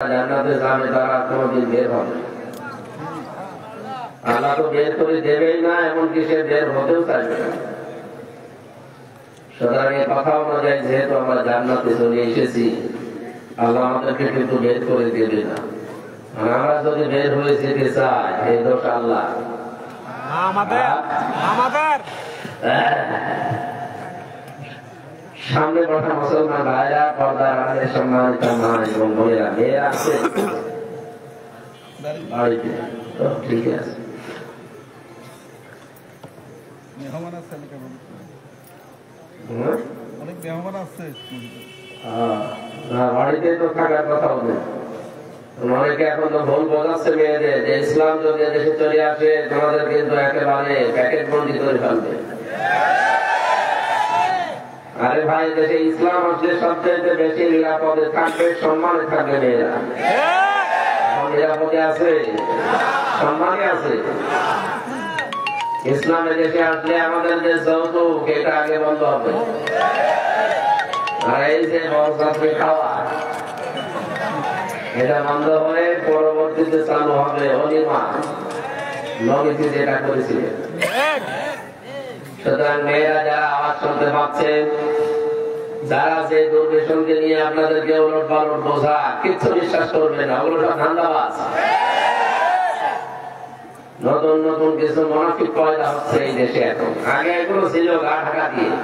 জান্নাতে যাবে তারা কোনদিন বের হবে না। আল্লাহ তো বের করে দেবেই না, এমনকি সে বের হতেও চাইবে না। সুতরাং এই কথা অনুযায়ী যেহেতু আমরা জান্নাতে চলে এসেছি, আল্লাহ আমাদেরকে কিন্তু বের করে দেবে না। আমরা যদি বের হয়ে যেতে চাই, এই দোষ আল্লাহ আমাদের সামনে বসা মুসলমান ভাইরা, পর্দার আগে সম্মানিত মা এবং বোনেরা, মেয়েরা আছে বাড়িতে? ঠিক আছে, বাড়িতে তো থাকার কথা হবে। অনেকে এখন তো ভুল বোঝাচ্ছে মেয়েদের যে ইসলাম যদি দেশে চলে আসে তোমাদের কিন্তু একেবারে প্যাকেট বন্দি করে ফেলবে। আরে ভাই, দেশে ইসলাম আসলে সবচেয়ে বেশি নিরাপদে থাকবে, সম্মানে থাকবে মেয়েরা। নিরাপদে আছে, সম্মানে আছে। ইসলামের দেশে আসলে আমাদের যে যৌতুক, এটা আগে বন্ধ হবে। আর এই যে বরযাত্রী খাওয়া, এটা বন্ধ হয়ে পরবর্তীতে চালু হবে অলিমা, নবীজি যেটা করেছিলেন। সুতরাং মেয়েরা যারা আওয়াজ শুনতে পাচ্ছেন, যারা যে দুর্বিষণকে নিয়ে আপনাদেরকে উলট পালট বোঝা, কিচ্ছু বিশ্বাস করবে না, ওগুলো সব ধান্দাবাজ। নতুন নতুন কিছু মুনাফিক পয়দা হচ্ছে এই দেশে এখন। আগে এগুলো ছিল গা ঢাকা দিয়ে।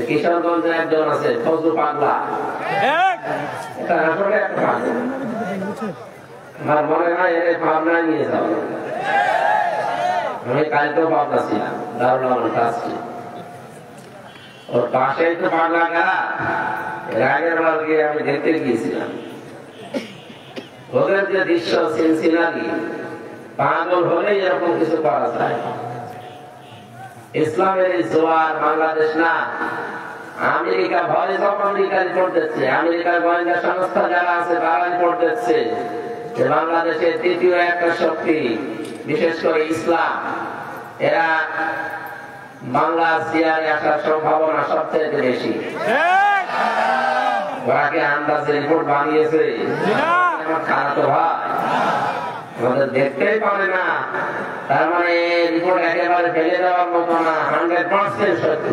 কিশোরগঞ্জে একজন আছে ফজলু পাগলা, এটা আসলে একটা পাগল। আমার মনে হয় এর পাবনায় নিয়ে যাও। আমি কালকেও পাবনা ছিলাম, দারুল আমার কাছে। ওর পাশেই তো পাগলা গাড়া। এর আগের বার গিয়ে আমি দেখতে গিয়েছিলাম ওদের যে দৃশ্য, সিনসিনারি। পাগল হলেই এরকম কিছু করা যায়। ইসলামের এই জোয়ার বাংলাদেশ না, America voice of America report দিচ্ছে, আমেরিকার গোয়েন্দা সংস্থা যারা আছে তারা রিপোর্ট দিচ্ছে যে বাংলাদেশের তৃতীয় একটা শক্তি, বিশেষ করে ইসলাম, এরা বাংলার চেয়ারে আসার সম্ভাবনা সবচেয়ে বেশি। ওরা কি আন্দাজে রিপোর্ট বানিয়েছে? আমার খারাপ ভাই, আমাদের দেখতেই পারে না। তার মানে রিপোর্ট একেবারে ফেলে দেওয়ার মতো না, 100% সত্য।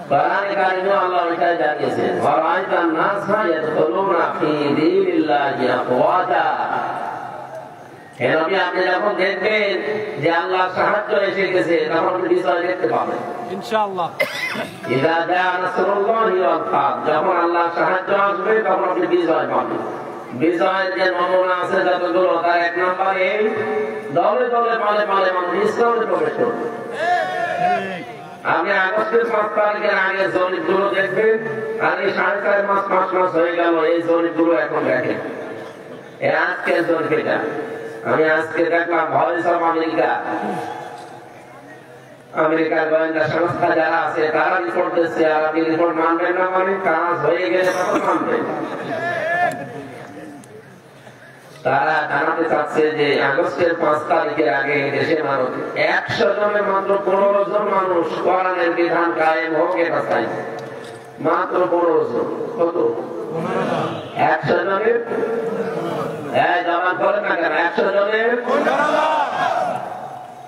কোরআনে কারিমে আল্লাহ এটাই জানিয়েছেন, ওয়ারাইতান নাসা ইয়াদখুলুনা ফি দীনিল্লাহি আফওয়াজা। হে নবী, আপনি যখন দেখবেন যে আল্লাহর সাহায্য এসে গেছে, তখন আপনি বিজয় দেখতে পাবেন ইনশাআল্লাহ। ইযা জা নাসরুল্লাহি ওয়াল ফাত, যখন আল্লাহর সাহায্য আসবে তখন আপনি বিজয় পাবেন। বিজয়ের যে নমুনা আছে যতগুলো, তার এক নম্বরে দলে দলে পালে পালে মানুষ ইসলামে প্রবেশ করবে। আপনি আগস্টের 5 তারিখের আগে জরিপ গুলো দেখবেন, আর এই 4.5 মাস 5 মাস হয়ে গেল এই জরিপ গুলো এখন দেখেন। আজকের জরিপ এটা আমি আজকে দেখলাম, ভয়েস অফ আমেরিকা, আমেরিকার গোয়েন্দা সংস্থা যারা আছে তারা রিপোর্ট দিচ্ছে। আর আপনি রিপোর্ট মানবেন না, মানে কাজ হয়ে গেলে তখন মানবেন। তারা জানাতে চাচ্ছে যে আগস্টের 5 তারিখের আগে দেশের মানুষ 100 জনের মাত্র 15 জন মানুষ কোরআনের বিধান কায়েম হোক এটা চাইছে। মাত্র 15 জন। কত? 100 জনের জমা করেন না কেন? 100 জনের।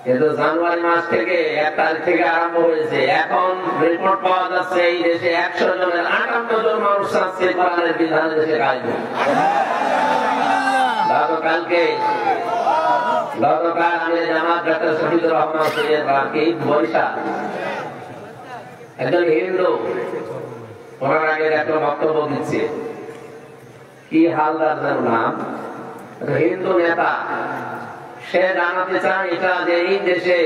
কিন্তু জানুয়ারি মাস থেকে 1 তারিখ থেকে আরম্ভ হয়েছে। এখন রিপোর্ট পাওয়া যাচ্ছে এই দেশে 100 জনের 58 জন মানুষ চাচ্ছে কোরআনের বিধান দেশে কায়েম হোক। গতকাল আমি জামাত ডক্টর শহীদুর রহমান সৈয়দ রাকিব বরিশাল, একজন হিন্দু, ওনার আগে একটা বক্তব্য দিচ্ছে। কি হালদার যেন নাম, হিন্দু নেতা। সে জানাতে চান এটা যে এই দেশে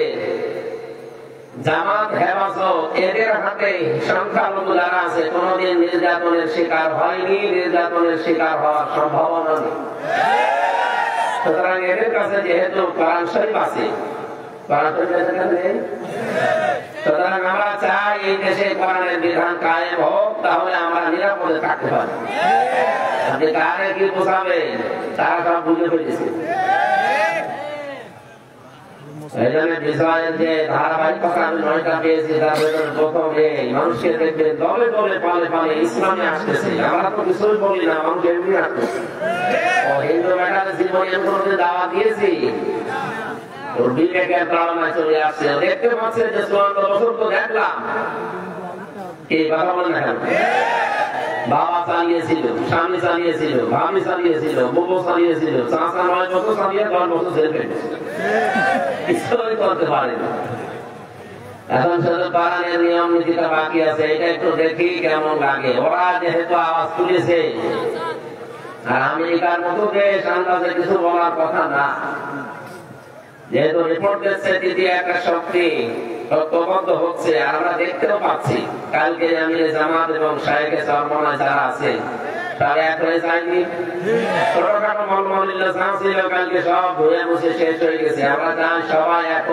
জামাত হেফাজত এদের হাতে সংখ্যালঘু যারা আছে কোনদিন নির্যাতনের শিকার হয়নি, নির্যাতনের শিকার হওয়ার সম্ভাবনা নেই। সুতরাং এদের কাছে যেহেতু কোরআন শরীফ আছে, সুতরাং আমরা চাই এই দেশে কোরআনের বিধান কায়েম হোক, তাহলে আমরা নিরাপদে থাকতে পারি। আপনি কারে কি বোঝাবেন, তারা সব বুঝে ফেলেছে। এই জন্য বিষয়ের যে ধারাবাহিকতা আমি 9টা পেয়েছি, তার ভেতরে প্রথমে মানুষকে দেখবে দলে দলে পালে পালে ইসলামে আসতেছে। আমরা তো কিছুই বলি না, মানুষ এমনি আসতেছে। ও হিন্দু মেটালে জীবন এমনি দাওয়া দিয়েছি, ওর বিবেকের তাড়নায় চলে আসছে। দেখতে পাচ্ছে যে 54 বছর তো দেখলাম, এই কথা বলেন না কেন? বাবা চালিয়েছিল, স্বামী চালিয়েছিল, ভাবি চালিয়েছিল, বউ চালিয়েছিল, চাচা 9 বছর চালিয়ে 10 বছর ছেলে পেটেছে, কিছুই করতে পারে না। এখন শুধু পালনের নিয়ম নীতিটা বাকি আছে, এটা একটু দেখি কেমন লাগে। ওরা যেহেতু আওয়াজ তুলেছে, আর আমেরিকার মতো দেশ আন্দাজে কিছু বলার কথা না, যেহেতু রিপোর্ট দিচ্ছে তৃতীয় একটা শক্তি ঐক্যবদ্ধ হচ্ছে, আর আমরা দেখতেও পাচ্ছি। কালকে আমি জামাত এবং শায়েখে চরমনায় যারা আছে তারা এক হয়ে যায়নি। ছোটখাটো মলমলিল্লা যা ছিল কালকে সব ধুয়ে মুছে শেষ হয়ে গেছে। আমরা চাই সবাই এক।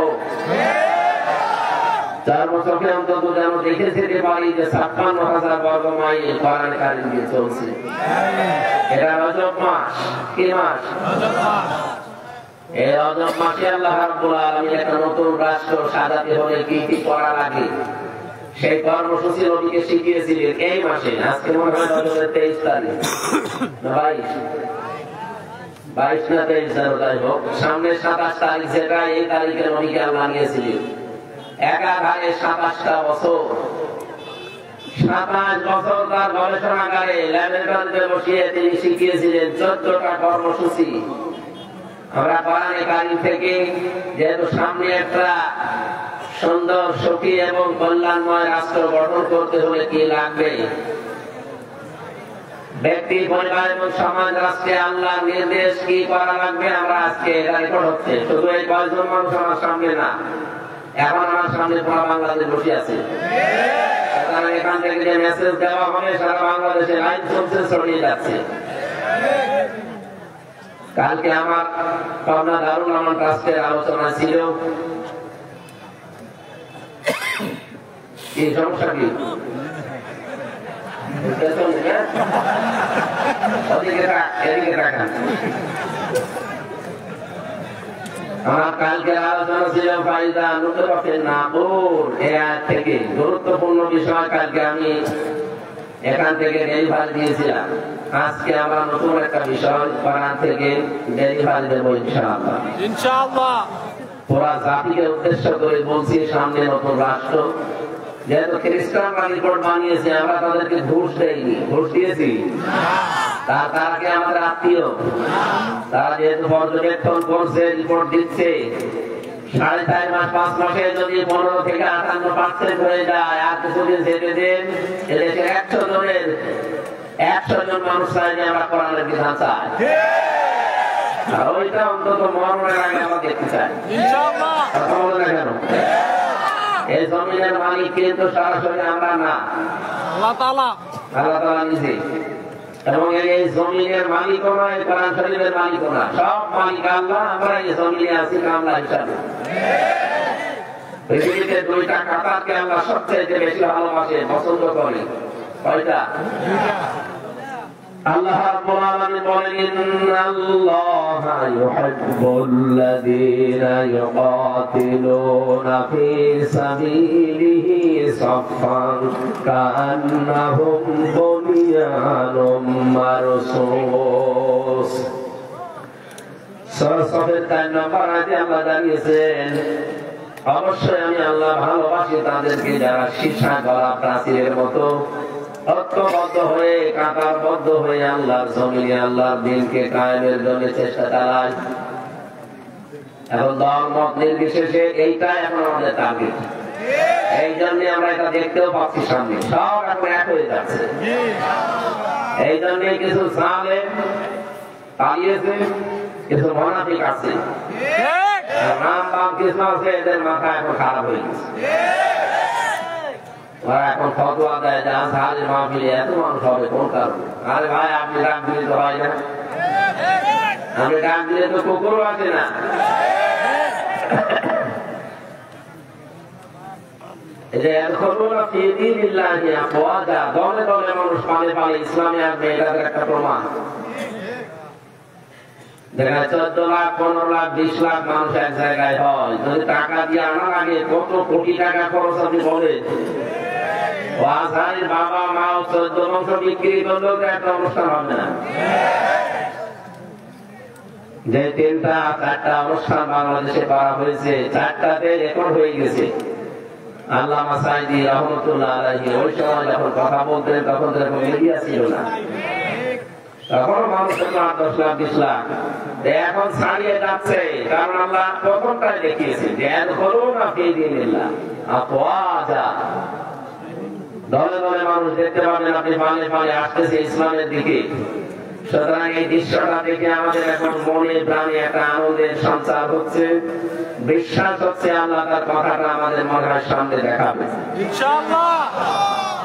4 বছরকে অন্তত যেন দেখে যেতে পারি যে 56,000 বর্গ মাইল কোরআন কারীম দিয়ে চলছে। এটা রজব মাস। কি মাস? এই রজব মাসে আল্লাহ রাব্বুল আলামিন একটা নতুন রাষ্ট্র সাজাতে হলে কি কি করা লাগে সেই কর্মসূচি নবীকে শিখিয়েছিলেন এই মাসে। আজকে মনে হয় রজবের 23 তারিখ না 22 না 23 যাই হোক, সামনে 27 তারিখ, যেটা এই তারিখে নবীকে আল্লাহ নিয়েছিলেন। একাধারে 27টা বছর, 27 বছর তার গবেষণাগারে ল্যাবরেটরিতে বসিয়ে তিনি শিখিয়েছিলেন 14টা কর্মসূচি। আমরা কোরআনে কারীম থেকে যেহেতু সামনে একটা সুন্দর সুখী এবং কল্যাণময় রাষ্ট্র গঠন করতে হলে কি লাগবে, ব্যক্তি পরিবার এবং সমাজ রাষ্ট্রে আল্লাহর নির্দেশ কি করা লাগবে, আমরা আজকে এটা রেকর্ড হচ্ছে। শুধু এই কয়েকজন মানুষ আমার সামনে না, এখন আমার সামনে পুরো বাংলাদেশ বসে আছে। এখান থেকে যে মেসেজ দেওয়া হবে সারা বাংলাদেশে লাইভ চলছে, ছড়িয়ে যাচ্ছে। কালকে আমার পাবনা দারুল আমান ট্রাস্টের আলোচনা ছিল। কি সমস্যা? কি আমার কালকে আলোচনা ছিল ফায়দা নুতরাফিন নাকুর এই আয়াত থেকে গুরুত্বপূর্ণ বিষয়। কালকে আমি এখান থেকে ডেলিভারি দিয়েছিলাম। আজকে আমরা নতুন একটা বিষয় কোরআন থেকে ডেলিভারি দেবো ইনশাআল্লাহ। ইনশাআল্লাহ পুরা জাতিকে উদ্দেশ্য করে বলছি, সামনে নতুন রাষ্ট্র। যেহেতু খ্রিস্টানরা রিপোর্ট বানিয়েছে, আমরা তাদেরকে ঘুষ দেইনি। ঘুষ দিয়েছি? তারা কি আমাদের আত্মীয়? তারা যেহেতু পর্যবেক্ষণ করছে, রিপোর্ট দিচ্ছে, 4.5 মাস 5 মাসে যদি 15 থেকে 58% হয়ে যায়, আর কিছুদিন যেতে দেন, এদেশের 100 জনের 100 জন মানুষ চাই যে আমরা কোরআনের বিধান চাই। আর ওইটা অন্তত মরণের আগে আমরা দেখতে চাই ইনশাআল্লাহ। কথা বলে না কেন? এই জমিনের মালিক কিন্তু সরাসরি আমরা না, আল্লাহ তাআলা। আল্লাহ তাআলা নিজে। এবং এই জমিনের মালিকও নয়, কোরআন শরীফের মালিকও না, সব মালিক আল্লাহ। আমরা এই জমিনে আছি কামলা হিসাবে। পৃথিবীতে 2টা কাতারকে আল্লাহ সবচেয়ে বেশি ভালোবাসে, পছন্দ করে। কয়টা? আল্লাহ রাব্বুল আলামিন বলেন, ইন্নাল্লাহা ইউহিব্বুল্লাযীনা ইউকাতিলুনা ফী সাবিলিহি সাফফান কাআন্নাহুম বুনিয়ানুম মারসুস। সূরা সাফের 4 নম্বর আয়াতে আল্লাহ জানিয়েছেন, অবশ্যই আমি আল্লাহ ভালোবাসি তাদেরকে যারা সীসা গড়া প্রাচীরের মতো ঐক্যবদ্ধ হয়ে কাতারবদ্ধ হয়ে আল্লাহর জমিনে আল্লাহর দ্বীনকে কায়েমের জন্য চেষ্টা চালায়। এখন দল মত নির্বিশেষে এইটাই এখন আমাদের টার্গেট। এই জন্য আমরা এটা দেখতেও পাচ্ছি, সামনে সব এখন এক হয়ে যাচ্ছে। এই জন্য কিছু জালেম পালিয়েছে, কিছু মুনাফিক আছে, নাম দাম কিছু আছে, এদের মাথা এখন খারাপ হয়ে গেছে। এখন ফতোয়া দেয় যে আজহারের মাহফিলে এত মানুষ হবে কোন কারণে? আরে ভাই, আপনি ডাক দিলে তো হয় না, আপনি ডাক দিলে তো কুকুরও আছে না। দলে দলে মানুষ পালে পালে ইসলামে আসবে, এটা একটা প্রমাণ। যেখানে 14 লাখ 15 লাখ 20 লাখ মানুষ এক জায়গায় হয়, যদি টাকা দিয়ে আনার আগে কত কোটি টাকা খরচ আপনি বলেন। ওয়াজারির বাবা মা 14 মাংস বিক্রি করলেও একটা অনুষ্ঠান হবে না। যে 3টা 4টা অনুষ্ঠান বাংলাদেশে করা হয়েছে, 4টাতে রেকর্ড হয়ে গেছে। আল্লামা সাঈদী রহমাতুল্লাহ আলাইহি ওই সময় যখন কথা বলতেন তখন এরকম মিডিয়া ছিল না, তখন মানুষ 10 লাখ 20 লাখ, এখন ছাড়িয়ে যাচ্ছে। কারণ আল্লাহ প্রথমটাই দেখিয়েছে যে ইয়াদখুলুনা ফী দীনিল্লাহ আফওয়াজা, দলে দলে মানুষ দেখতে পাবেন আপনি পালে পালে আসতেছে ইসলামের দিকে। সুতরাং এই দৃশ্যটা দেখে আমাদের এখন মনে প্রাণে একটা আনন্দের সঞ্চার হচ্ছে, বিশ্বাস হচ্ছে আল্লাহ তার কথাটা আমাদের মনের সামনে দেখাবে ইনশাআল্লাহ।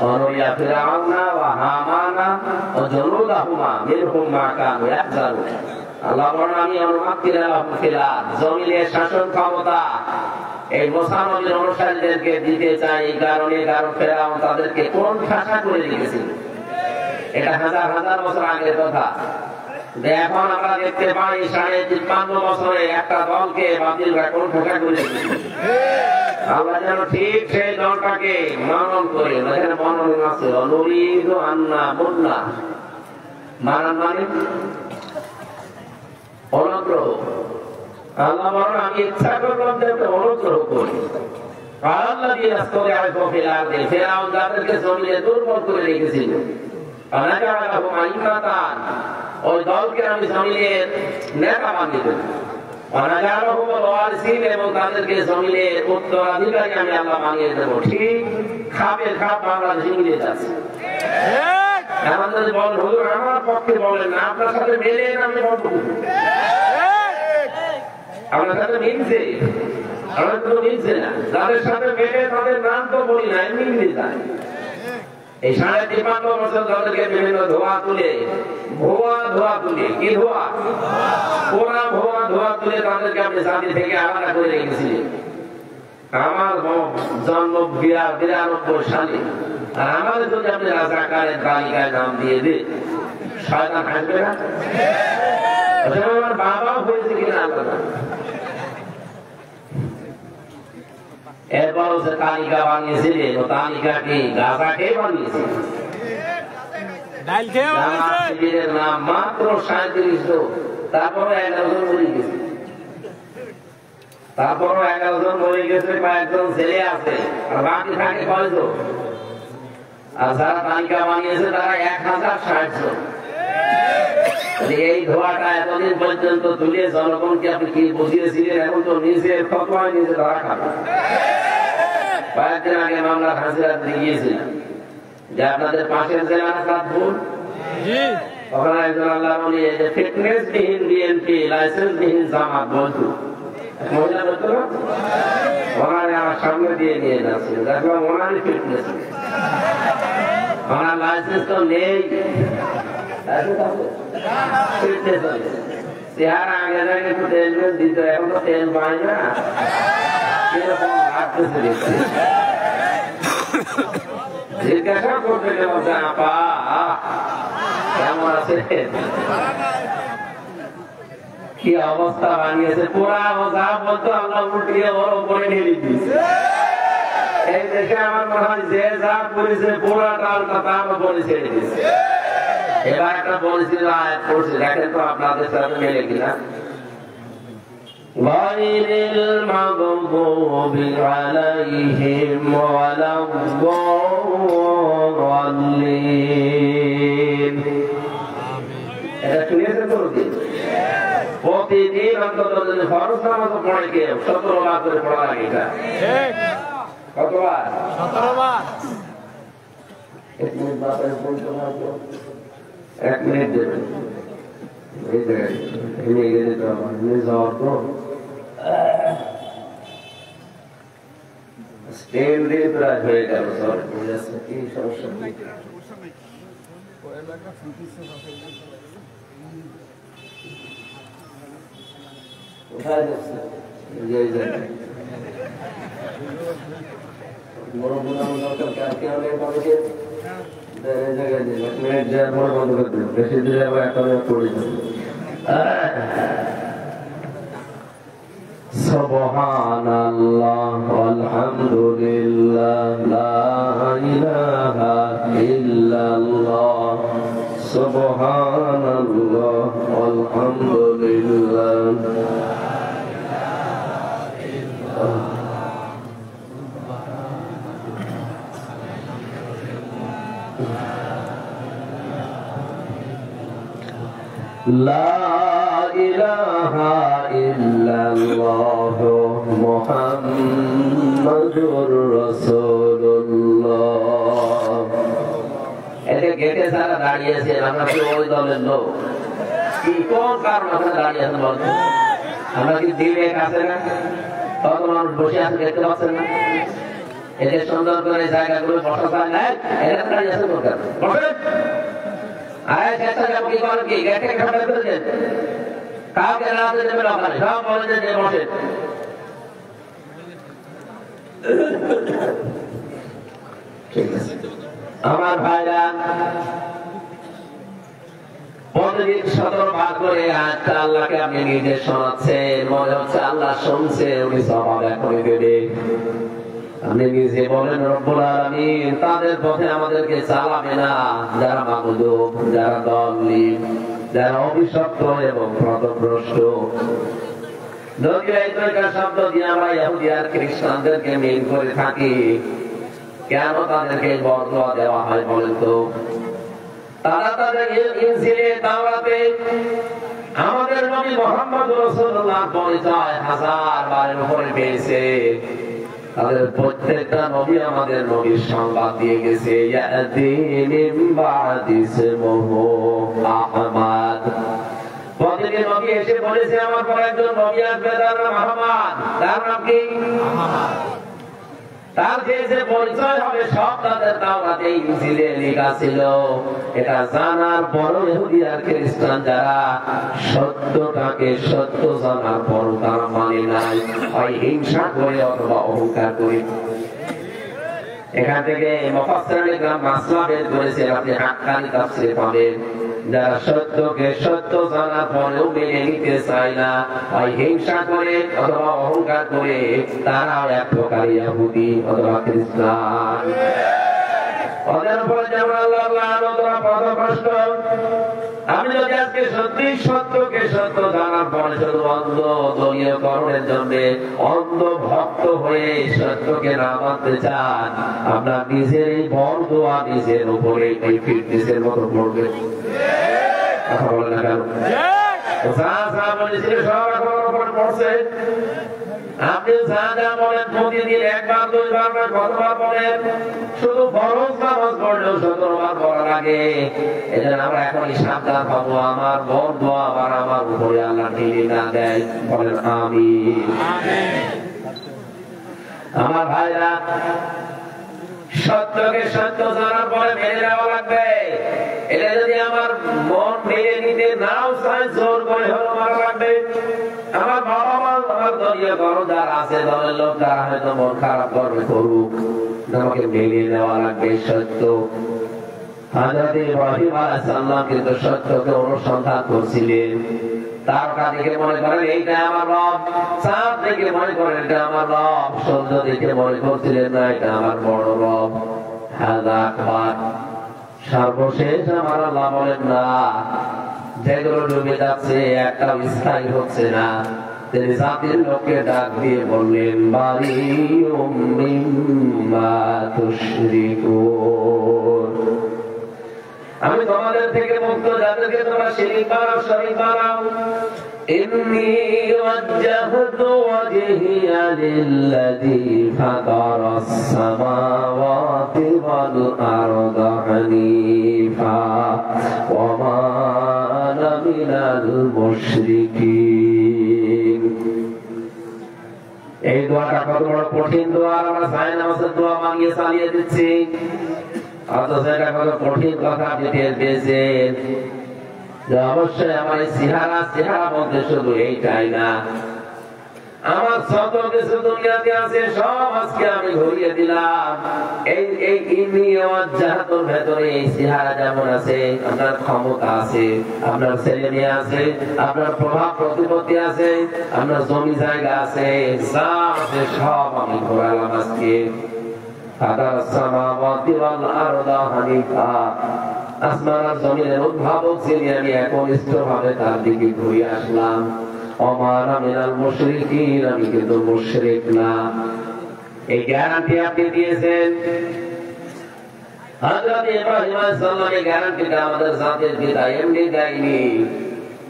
ওয়া ফিরআউনা ওয়া হামানা ওয়া জুনুদাহুমা মিনহুম মা কানু ইয়াহজারুন। আল্লাহ বলেন আমি অনুমাত্তির লাহুম ফিল আরদ, জমিনের শাসন ক্ষমতা এই মুসা নবীর অনুসারীদেরকে দিতে চাই। এই কারণে কারণ ফেরাউন তাদেরকে কোন ভাষা করে রেখেছিল, এটা হাজার হাজার বছর আগের কথা। এখন আমরা দেখতে পাই 53 বছরে একটা দলকে বাতিল কোন ভাষা করে রেখেছিল। আমরা যেন ঠিক সেই দলটাকে মনন করি, এখানে মনন আছে অনুরিদু আন্না মুন্না, মানান মানে অনুগ্রহ। আল্লাহ বলেন আমি ইচ্ছা করলাম যে অনুগ্রহ করি। ফেরাউন যাদেরকে জমিনে দুর্বল করে রেখেছিল, ওই দলকে আমি জমিনের নেতা বানিয়ে দেব, এবং তাদেরকে জমিনের উত্তরাধিকারী আমি আল্লাহ বানিয়ে দেবো। ঠিক খাপের খাপ বাংলাদেশ মিলে যাচ্ছে। এখন যদি বলেন হুজুর আমার পক্ষে বলেন না, আপনার সাথে মেলে আমি বলবো আপনার সাথে মিলছে, আমার তো মিলছে না। যাদের সাথে মেলে তাদের নাম তো বলি না, মিলতে যায়। এই 53 বছর তাদেরকে বিভিন্ন ধোয়া তুলে কি ধোয়া পোড়া ধোয়া তুলে তাদেরকে আপনি জাতি থেকে আলাদা করে রেখেছিলেন। আমার জন্ম 92 সালে, আর আমাদের যদি আপনি রাজাকারের তালিকায় নাম দিয়ে দেন, শয়তান হাসবে না? আমার বাবাও হয়েছে কিনা আলাদা। এরপর সে তালিকা বানিয়েছিলেন, ও তালিকাটি গাজাকে বানিয়েছে। শিবিরের নাম মাত্র 37 জন, তারপরে 11 জন মরে গেছে। কয়েকজন ছেলে আছে, আর বাকি থাকে কয়জন? আর যারা তালিকা বানিয়েছে তারা 1060 জন। এই ধোয়াটা এতদিন পর্যন্ত তুলে জনগণকে আপনি কি বুঝিয়েছিলেন? এখন তো নিজের ফতোয়ায় নিজে ধরা খাবে। কয়েকদিন আগে মামলা হাজিরা গিয়েছিলাম যে আপনাদের পাশের জেলা চাঁদপুর, ওখানে একজন আল্লাহ বলি যে ফিটনেস বিহীন বিএনপি, লাইসেন্স বিহীন জামাত বন্ধু মহিলা বলতো না, ওনারে আমার সামনে দিয়ে নিয়ে যাচ্ছিল। দেখলাম ওনারই ফিটনেস, ওনার লাইসেন্স তো নেই, চেহারা আগে আগে একটু তেল দিত, এখন তো তেল পায় না, কিরকম লাগতেছে দেখতে। জিজ্ঞাসা করতে গেলাম আপা কেমন আছে, কি অবস্থা বানিয়েছে, পুরা অবস্থা বলতো আল্লাহ উল্টিয়ে ওর উপরে ঢেলে দিয়েছে। এই দেশে আমার মনে হয় যে যা করেছে পুরা ডালটা তার উপরে ছেড়ে দিয়েছে। এবার একটা বলছিল আয়াত পড়ছে, দেখেন তো আপনাদের সাথে মেলে কিনা। غير المغضوب عليهم ولا الضالين। এটা শুনেছেন তো? প্রতিদিন অন্তত যদি ফরজ নামাজ পড়ে কেউ 17 বার করে পড়া লাগে। এটা কতবার? 17 বার। 1 মিনিট বাপের বলতে হবে, 1 মিনিট দেবেন। এই জায়গায় এনে গেলে তো আমার যাওয়ার তো স্টেন দিয়ে প্রায় হয়ে গেল। কি সমস্যা? কোথায় যাচ্ছে? বড় কালকে হলে মানুষের জায়গায় বেশি দিলে আবার একটা পড়ে যাবে। সুবহানাল্লাহ আলহামদুলিল্লাহ লা ইলাহা ইল্লাল্লাহ সুবহানাল্লাহ আলহামদুলিল্লাহ লা ইলাহা ইল্লাল্লাহ মুহাম্মাদুর রাসূলুল্লাহ। এতে গেটে যারা দাঁড়িয়ে আছেন আমরা কি ওই দলের লোক? কি কোন কারণ আপনারা দাঁড়িয়ে আছেন বলতে? আমরা কি দিলে কাছে না? কত মানুষ বসে আছে দেখতে পাচ্ছেন না? এতে সুন্দর করে জায়গাগুলো বসা যায় না, এটা দাঁড়িয়ে আছেন দরকার বসেন। আরে চেষ্টা যাবো কি করেন কি গেটে খাবার করে দেন, কাউকে রাতে দেবেন ওখানে, সব বলে যে বসেন। ঠিক আছে আমার ভাইরা, প্রতিদিন 17 বার করে আয়াতটা আল্লাহকে আপনি নির্দেশ শোনাচ্ছেন, মনে হচ্ছে আল্লাহ শুনছে, উনি সওয়াব এখনই দেবে। আপনি নিজে বলেন রব্বুল আলামিন তাদের পথে আমাদেরকে চালাবে না যারা মাগদুব, যারা দলিল, যারা অভিশপ্ত এবং পথভ্রষ্ট। যদিও এই দুইটা শব্দ দিয়ে আমরা ইহুদি আর খ্রিস্টানদেরকে মিল করে থাকি, কেন তাদেরকে বদয়া দেওয়া হয় বলেন তো? তারা তাদের ইনজিলে তাওরাতে আমাদের নবী মুহাম্মদ রাসূলুল্লাহর পরিচয় 1000 বারের উপরে পেয়েছে। তাদের প্রত্যেকটা নবী আমাদের নবীর সংবাদ দিয়ে গেছে, ইয়াদিন বাদি ইসমুহু আহমদ। প্রতিদিন নবী এসে বলেছে আমার পর একজন নবী আসবে, তার নাম আহমদ। তার নাম কি? আহমদ। তার যে পরিচয় হবে সব তাদের তাওরাতে ইনজিলে লেখা ছিল। এটা জানার পরও ইহুদি আর খ্রিস্টান যারা সত্যটাকে সত্য জানার পরও তারা মানে নাই, হয় হিংসা করে অথবা অহংকার করে। এখান থেকে মুফাসসিরিন গ্রাম মাসলা বের করেছে, আপনি হাক্কানি তাফসীরে পাবেন। যারা সত্যকে সত্য জানার পরেও মেনে নিতে চায় না, হয় হিংসা করে অথবা অহংকার করে, তারাও এক প্রকার ইহুদি অথবা খ্রিস্টান। ওদের উপরে যেমন আল্লাহ লানত ওরা পথভ্রষ্ট। আমি যদি আজকে সত্যি সত্যকে সত্য জানার পরে শুধু অন্ধ দলীয়করণের জন্য অন্ধ ভক্ত হয়ে সত্যকে না মানতে চান, আপনার নিজের এই বরদোয়া নিজের উপরে এই ফিটনেসের মতো পড়বে। কথা বলে না কেন? যা যা বলেছিল সব এখন উপরে পড়ছে। আপনি যা যা বলেন প্রতিদিন একবার দুইবার কতবার বলেন, শুধু ফরজ নামাজ পড়লেও 17 বার পড়ার আগে। এজন্য আমরা এখনই সাবধান হবো, আমার বরদোয়া আবার আমার উপরে আল্লাহ ঢেলে না দেয়। বলেন আমিন। আমার ভাইরা, সত্যকে সত্য জানার পরে মেনে নেওয়া লাগবে। এটা যদি আমার মন মেনে নিতে নাও চায়, জোর করে হলো মারা লাগবে। আমার বাবা মা, আমার দলীয় করো যারা আছে, দলের লোক যারা হয়তো মন খারাপ করবে করুক, আমাকে মেনে নেওয়া লাগবে সত্য। হযরত ইব্রাহিম আলাইহিস সালাম কিন্তু সত্যকে অনুসন্ধান করছিলেন। তারকা দেখে মনে করেন এইটা আমার রব, চাঁদ দেখে মনে করেন এটা আমার রব, সূর্য দেখে মনে করছিলেন না এটা আমার বড় রব। হাযা আকবার। সর্বশেষ আমার আল্লাহ বলেন না, যেগুলো ডুবে যাচ্ছে একটাও স্থায়ী হচ্ছে না। তিনি জাতির লোককে ডাক দিয়ে বললেন, বারিউম মিম্মা তুশরিকুন, আমি তোমাদের থেকে মুক্ত, যাদেরকে তোমরা শিরিক বানাও, শরীক বানাও। ইন্নী ওয়াজ্জাহতু ওয়াজহিয়া লিল্লাযী ফাতারাস সামাওয়াতি ওয়াল আরদা হানিফা ওয়া মা আনা মিনাল মুশরিকিন। এই দোয়াটা কত বড় কঠিন দোয়া, আমরা জানি নামাজের দোয়া মানিয়ে চালিয়ে দিচ্ছি, অথচ এটা কত কঠিন কথা আপনি টের পেয়েছেন। অবশ্যই আমার এই চেহারা বলতে শুধু এইটাই না, আমার যত কিছু দুনিয়াতে আছে সব আজকে আমি ঘুরিয়ে দিলাম। এই জাহাতের ভেতরে এই চেহারা যেমন আছে, আপনার ক্ষমতা আছে, আপনার ছেলে মেয়ে আছে, আপনার প্রভাব প্রতিপত্তি আছে, আপনার জমি জায়গা আছে, যা আছে সব আমি ঘোরালাম আজকে। আসমান আর জমিনের উদ্ভাবক যিনি, আমি একনিষ্ঠ ভাবে তার দিকে ঘুরিয়ে আসলাম। আমি কিন্তু মুশরিক না। এই গ্যারান্টি আপনি দিয়েছেন। হযরত ইব্রাহিম আলাইহিস সালাম এই গ্যারান্টিটা আমাদের জাতির পিতা এমনি দেয়নি।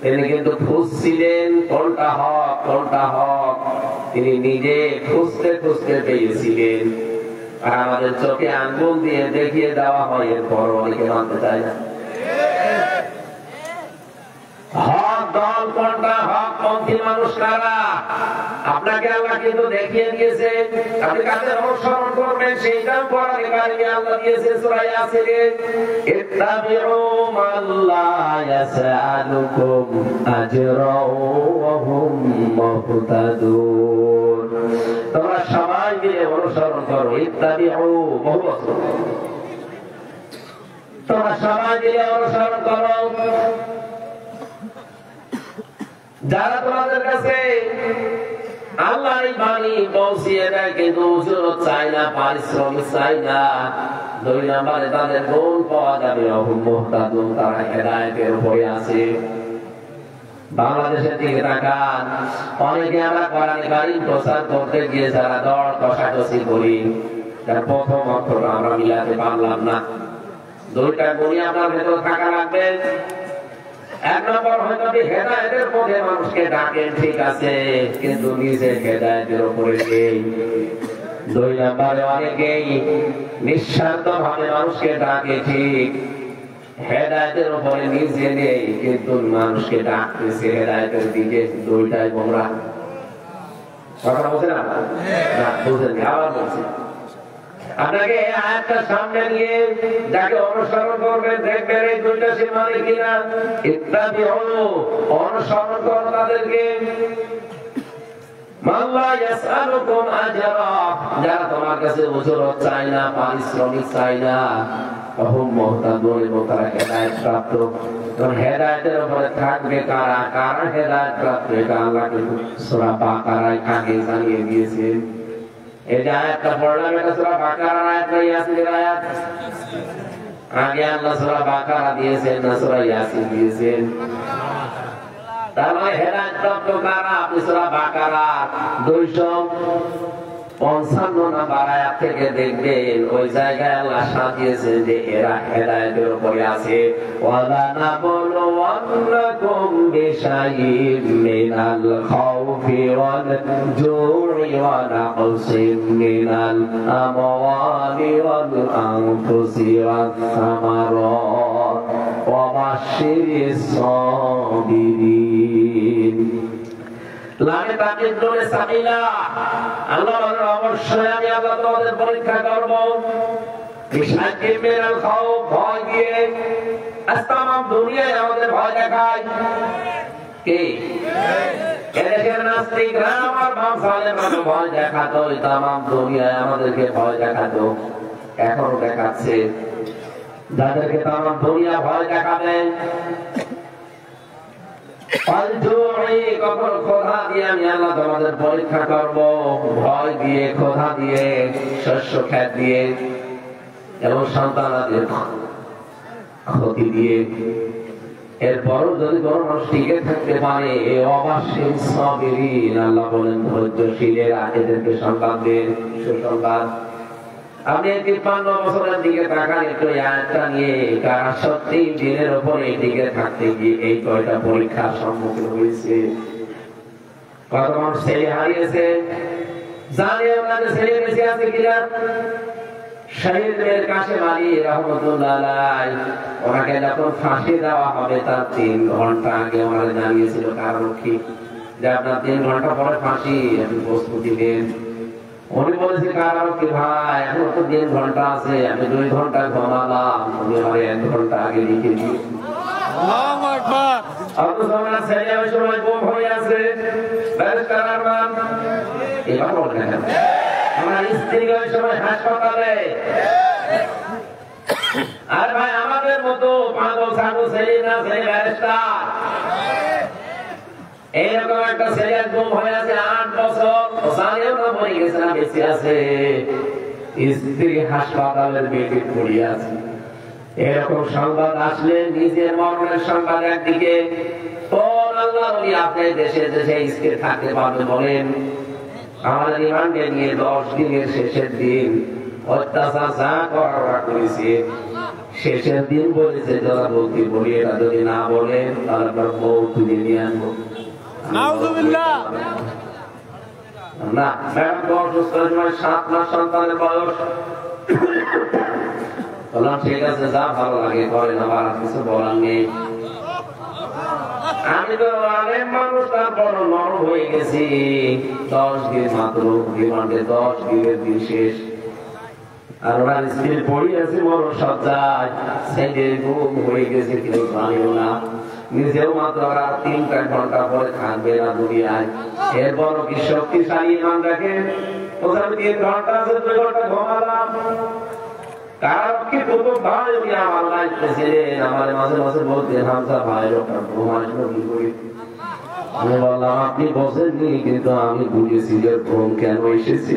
তিনি কিন্তু খুঁজছিলেন কোনটা হক কোনটা হক, তিনি নিজে খুঁজতে খুঁজতে পেয়েছিলেন। আর আমাদের চোখে আঙ্গুল দিয়ে দেখিয়ে দেওয়া হয়, এরপর অনেকে মানতে চায় না। হক দল কোনটা, হক পন্থী মানুষ কারা, আপনাকে আল্লাহ কিন্তু দেখিয়ে দিয়েছে। আপনি কাদের অনুসরণ করবেন সেইটাও কোরআনে কারিমে আল্লাহ দিয়েছে সূরা ইয়াসিনে, ইত্তাবিউ মাল্লা ইয়াসআলুকুম আজরা ওয়া হুম মুহতাদুন। তোমরা সবাই মিলে অনুসরণ করো, ইত্তাবিউ বহু বছর, তোমরা সবাই মিলে অনুসরণ করো যারা তোমাদের কাছে আল্লাহর বাণী পৌঁছিয়ে দেয়, কিন্তু উজুরত চাই না, পারিশ্রমিক চাই না। 2 নম্বরে তাদের গুণ পাওয়া যাবে, মুহতাদুন, তারা হেদায়েতের উপরে আছে। বাংলাদেশের দিকে তাকান, অনেকে আমরা কোরআনে কারীম প্রচার করতে গিয়ে যারা দড় কষাকষি করি, তার প্রথম অক্ষর আমরা মিলাতে পারলাম না। 2টা গুণই আপনার ভেতর থাকা লাগবে। 1 নম্বর হয়তো আপনি হেদায়েতের পথে মানুষকে ডাকেন, ঠিক আছে, কিন্তু নিজে হেদায়েতের উপরে নেই। 2 নম্বরে অনেকেই নিঃস্বার্থ ভাবে মানুষকে ডাকে, ঠিক, হেদায়েতের উপরে নিজে নেই, কিন্তু মানুষকে ডাকতেছে হেদায়েতের দিকে। 2টাই গোমরাহ। কথা বলছেন না? বুঝেন, আবার বলছি। আপনাকে এই আয়াতটা সামনে নিয়ে যাকে অনুসরণ করবেন দেখবেন এই 2টা সীমানে কিনা। ইত্তাবিউ, অনুসরণ করো তাদেরকে। মাল্লা ইয়াসআলুকুম আজরা, যারা তোমার কাছে উজরত চায় না, পারিশ্রমিক চায় না, ওহুম মুহতাদুন, এবং তারা হেদায়েত প্রাপ্ত। তখন হেদায়েতের উপরে থাকবে কারা, কারা হেদায়েত প্রাপ্ত, এটা আল্লাহ কিন্তু সূরা বাকারায় আগে জানিয়ে দিয়েছে। এই যে আয়াতটা পড়লাম, এটা সূরা বাকারার আয়াত না ইয়াসিনের আয়াত? আগে আল্লাহ সূরা বাকারা দিয়েছেন না সূরা ইয়াসিন দিয়েছেন? তার মানে হেদায়েত প্রাপ্ত কারা? আপনি সূরা বাকারা 255 নম্বর আয়াত থেকে দেখবেন, ওই জায়গায় আল্লাহ সাজিয়েছেন যে এরা হেদায়েতের উপরে আছে। ওয়ালা নাবলুওয়ান্নাকুম বিশাইইন মিনাল খাউফি ওয়াল জু'i ওয়া নাকসিম মিনাল আমওয়ালি ওয়াল আনফুসি ওয়াস সামারাত ওয়া বাশশিরিস সাবিরিন। লামে তাকিদ করে সাবিলা, আল্লাহ বলেন অবশ্যই আমি আল্লাহ তোমাদের পরীক্ষা করব। বিশাইইন মিনাল খাউফ, ভয় দিয়ে। তাম দুনিয়ায় আমাদের ভয় দেখায় কে? এদেশের নাস্তিকরা আমার বাপ সালেমাকে ভয় দেখাতো, তাম দুনিয়ায় আমাদেরকে ভয় দেখাতো, এখনো দেখাচ্ছে। যাদেরকে তাম দুনিয়া ভয় দেখাবে, কখন খোদা দিয়ে আমি আল্লাহ তোমাদের পরীক্ষা করব, ভয় দিয়ে, খোদা দিয়ে, শস্য ক্ষেত দিয়ে, এবং সন্তানাদের ক্ষতি দিয়ে। এরপরও যদি কোন মানুষ টিকে থাকতে পারে, অবশ্যই সাবিরিন, আল্লাহ বলেন ধৈর্যশীলেরা, এদেরকে সংবাদ দেন, সুসংবাদ। আপনি 53 বছরের দিকে তাকান, একটু আয়াতটা নিয়ে, কারা সত্যি দিনের উপরে টিকে থাকতে গিয়ে এই কয়টা পরীক্ষার সম্মুখীন হয়েছে। কত মানুষ ছেলে হারিয়েছে, জানে ওনাদের ছেলে বেঁচে আছে কিনা। শহীদের কাশেম আলী রহমতুল্লাহ আলাইহি, ওনাকে যখন ফাঁসি দেওয়া হবে তার 3 ঘন্টা আগে ওনারা জানিয়েছিল কারারক্ষী যে আপনার 3 ঘন্টা পরে ফাঁসি, আপনি প্রস্তুতি নেন। উনি বলেছে কারারক্ষী ভাই, এখন তো 3 ঘন্টা আছে, আমি 2 ঘন্টা ঘুমালাম, উনি আমার 1 ঘন্টা আগে লিখে দিয়েছি। আল্লাহু আকবার। অথচ আমরা ছেলে ওই সময় গুম হয়ে আছে ব্যারিস্টার আরমান এবার বলেন আমার স্ত্রী ওই সময় হাসপাতালে। আর ভাই আমাদের মতো পাগল ছাগল ছেলে না ছেলে ব্যারিস্টার এইরকম একটা ছেলে গুম হয়ে আছে 8 বছর সালেও না মরে গেছে না বেঁচে আছে স্ত্রী হাসপাতালের বেডে পড়ে আছে। এরকম সংবাদ আসলে নিজের মরণের সংবাদ একদিকে কোন আল্লাহ বলি আপনি দেশে দেশে স্থির থাকতে পারবে বলেন? আমাদের ইমানকে নিয়ে 10 দিনের শেষের দিন অত্যাচার যা করা করেছে শেষের দিন বলেছে যারা বলতে বলি এটা যদি না বলেন তাহলে আপনার বউ তুলে নিয়ে আনবো নাউযুবিল্লাহ না ম্যাডাম অসুস্থ 7 মাস সন্তানের বয়স বললাম ঠিক আছে যা ভালো লাগে করেন আমার কিছু বলার নেই। আমি তো অনেক মানুষ তারপর নরম হয়ে গেছি 10 দিন মাত্র রিমান্ডে 10 দিনের দিন শেষ। আর ওনার স্ত্রী পড়ে আছে বড় সজ্জায় ছেলে গুম হয়ে গেছে কিন্তু জানিও না নিজেও মাত্র আর 3-4 ঘন্টা পরে থাকবে না দুনিয়ায়। এর বড় কি শক্তিশালী ইমান রাখে ওখানে 3 ঘন্টা আছে 2 ঘন্টা ঘুমালাম কারণ কি প্রথম ভাই উনি আমার লাইফে ছিলেন আমার মাঝে মাঝে বলতে হামজা ভাই ওটা ঘুমাস না কি করি আমি বললাম আপনি বসেননি কিন্তু আমি বুঝেছি যে ঘুম কেন এসেছে।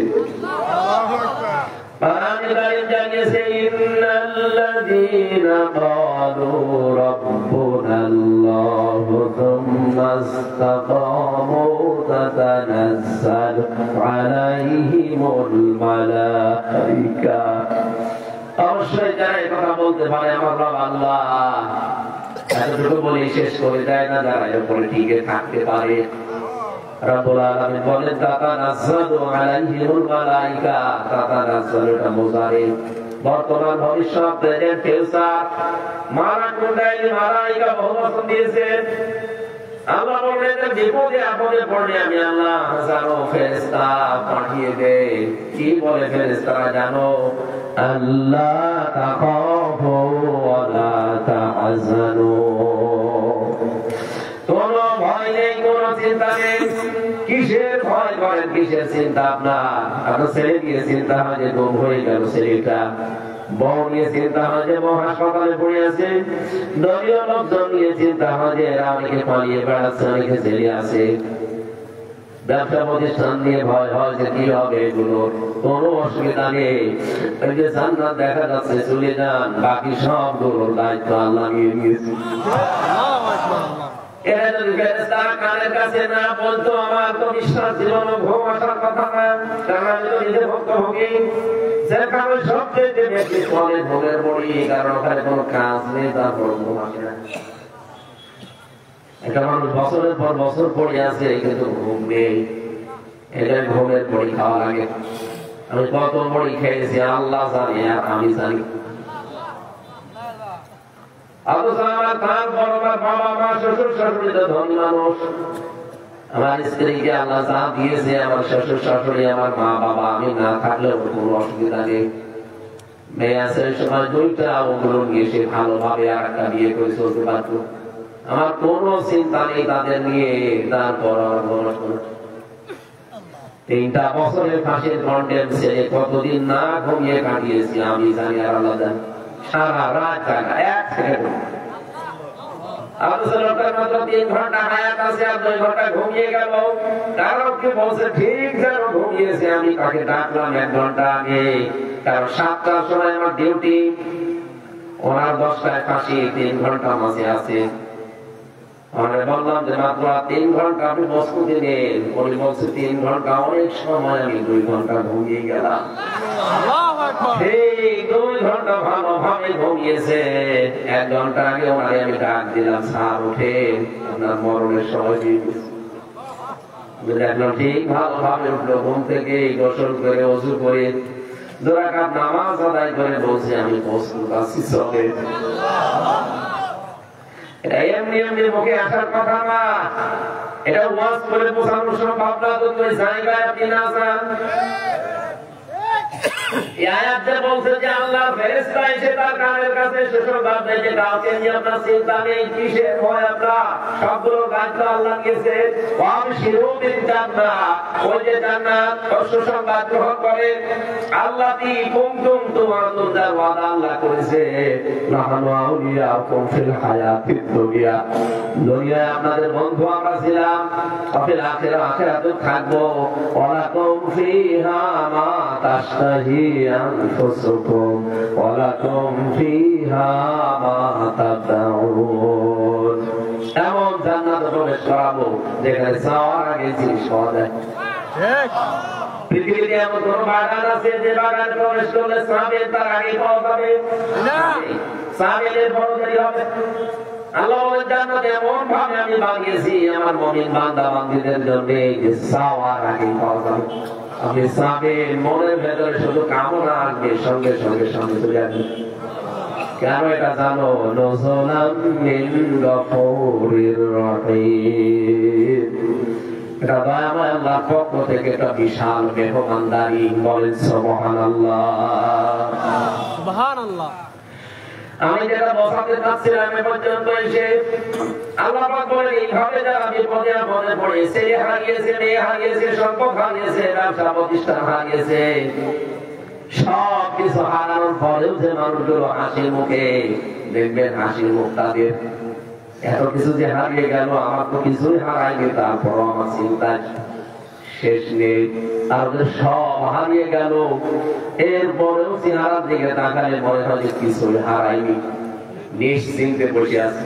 ইন্নাল্লাযীনা ক্বালু রাব্বুনাল্লাহু সুম্মা ইসতাকামু তাতানাজ্জালু আলাইহিমুল মালায়েকা। অবশ্যই যারা এই কথা বলতে পারে আমার রব আল্লাহ এতটুকু বলে শেষ করে দেয় না যারা এর উপরে টিকে থাকতে পারে। রব্বুল আলামিন বলেন তাতানাজ্জালু আলাইহিমুল মালায়েকা তাতানাজ্জালু এটা মুজারি বর্তমান ভবিষ্যৎ প্রেজেন্ট ফিউচার মারা কুন্ডাইলে মালায়েকা বহুবচন দিয়েছেন। আল্লাহ বলেন বিপদে আপদে পড়লে আমি আল্লাহ হাজারো ফেরেশতা পাঠিয়ে দেই। কি বলে ফেরেশতারা জানো? আল্লাহ তাখাফু ওয়া লা তাহজানু কোনো ভয় নেই কোনো চিন্তা নেই। কিসের ভয় করেন কিসের চিন্তা আপনার? আপনার ছেলে নিয়ে চিন্তা হয় যে গুম হয়ে গেল ছেলেটা, বউ নিয়ে চিন্তা হয় যে বউ হাসপাতালে পড়ে আছে, দলীয় লোকজন নিয়ে চিন্তা হয় যে এরা অনেকে পালিয়ে বেড়াচ্ছে অনেকে ছেলে আছে, ব্যবসা প্রতিষ্ঠান নিয়ে ভয় হয় যে কি হবে এগুলোর কোনো অসুবিধা নেই। এই যে জান্নাত দেখা যাচ্ছে চলে যান বাকি সবগুলোর দায়িত্ব আল্লাহ নিয়ে নিয়েছে। এরা যদি ফেরেশতারা কানের কাছে না বলতো আমার তো বিশ্বাস ছিল না ঘুম আসার কথা না, কারণ আমি তো নিজে ভুক্তভোগী। সেখানে সবচেয়ে বেশি ফলে ভোগের পড়ি কারণ ওখানে কোনো কাজ নেই তারপর ঘুম আসে না। একটা মানুষ বছরের পর বছর পড়ে আছে কিন্তু ঘুম নেই, এটা ঘুমের পড়ি খাওয়া লাগে। আমি কত পড়ি খেয়েছি আল্লাহ জানে আর আমি জানি। আমার স্ত্রীকে আল্লাহ যা দিয়েছে আমার শ্বশুর শাশুড়ি আমার মা বাবা আমি না থাকলেও কোনো অসুবিধা নেই। মেয়ে আছে সময় 2টা ওগুলো নিয়ে সে ভালোভাবে আর একটা বিয়ে করে চলতে পারত। আমার কোনো চিন্তা নেই তাদের নিয়ে। তারপর আমার 3টা বছরের ফাঁসির কন্টেন্ট ছেড়ে কতদিন না ঘুমিয়ে কাটিয়েছি আমি জানি আর আল্লাহ জানি। সারা রাত জাগা 1 সেকেন্ড লোকের মতো 3 ঘন্টা হায়াত আছে আর 2 ঘন্টা ঘুমিয়ে গেল। কারো কি বলছে ঠিক যেন ঘুমিয়েছে। আমি তাকে ডাকলাম 1 ঘন্টা আগে, কারণ 7টার সময় আমার ডিউটি, ওনার 10টায় ফাঁসি, 3 ঘন্টা মাঝে আছে। আমি বললাম যে মাত্র 3 ঘন্টা আপনি প্রস্তুতি নেন। উনি বলছে 3 ঘন্টা অনেক সময়, আমি 2 ঘন্টা ঘুমিয়ে গেলাম। সেই 2 ঘন্টা ভালোভাবে ঘুমিয়েছে। 1 ঘন্টা আগে ওনারে আমি ডাক দিলাম স্যার উঠেন আপনার মরণের সময় দিয়ে গেছে। দেখলাম ঠিক ভালোভাবে উঠলো ঘুম থেকে, গোসল করে ওযু করে 2 রাকাত নামাজ আদায় করে বলছে আমি প্রস্তুত আছি চলে। এটা এমনি এমনি মুখে আসার কথা না, এটা ওয়াজ করে বোঝানোর সম্ভব না। তো ওই জায়গায় আপনি না যান এই আয়াতে বলছে যে আল্লাহর ফেরেশতা এসে তার কানের কাছে সুসংবাদ দেয় যে কাউকে নিয়ে আপনার চিন্তা নেই, কিসের ভয় আপনার, সবগুলো দায়িত্ব আল্লাহ নিয়েছে। ওয়াবশিরু বিল জান্নাত, ওই যে জান্নাত সুসংবাদ গ্রহণ করে। আল্লাতী কুনতুম তুআদুন, যার ওয়াদা আল্লাহ করেছে। নাহানু আউলিয়াকুম ফিল হায়াতিদ দুনিয়া, দুনিয়ায় আপনাদের বন্ধু আমরা ছিলাম, ফিল আখিরাতে থাকবো। ওয়ালাকুম ফিহা মা তাশতাহি আনফুসুকুম ওয়ালাকুম ফিহা মা তাদউন, এমন জান্নাতে প্রবেশ করাবো যেখানে চাওয়ার আগে জিনিস পাওয়া যায়। ঠিক, পৃথিবীতে এমন কোন বাগান আছে যে বাগানে প্রবেশ করলে সাবের তার আগে পাওয়া যাবে না, সাবের বড় দেরি হবে। আল্লাহ বলেন জান্নাত এমন ভাবে আমি বানিয়েছি আমার মুমিন বান্দা বান্দীদের জন্য যে চাওয়ার আগে পাওয়া যাবে। আপনি চাবেন, মনের ভেতরে শুধু কামনা আসবে, সঙ্গে সঙ্গে সঙ্গে চলে আসবে। কেন এটা জানো? নুজুলাম মিন গফুরির রহিম, এটা দয়াময় আল্লাহর পক্ষ থেকে একটা বিশাল মেহমানদারি। বলেন সুবহানাল্লাহ, সুবহানাল্লাহ। আমি যেটা বসাতে চাচ্ছিলাম এ পর্যন্ত এসে আল্লাহ পাক বলেন এইভাবে যারা বিপদে আপদে পড়ে, ছেলে হারিয়েছে, মেয়ে হারিয়েছে, সম্পদ হারিয়েছে, ব্যবসা প্রতিষ্ঠান হারিয়েছে, সব কিছু হারানোর পরেও যে মানুষগুলো হাসির মুখে, দেখবেন হাসির মুখ তাদের, এত কিছু যে হারিয়ে গেল, আমার তো কিছুই হারায়নি, তারপর আমার চিন্তায় শেষ নেই। তাদের সব হারিয়ে গেল, এরপরেও চেহারার দিকে তাকালে মনে হয় যে কিছুই হারায়নি, নিশ্চিন্তে বসে আছে।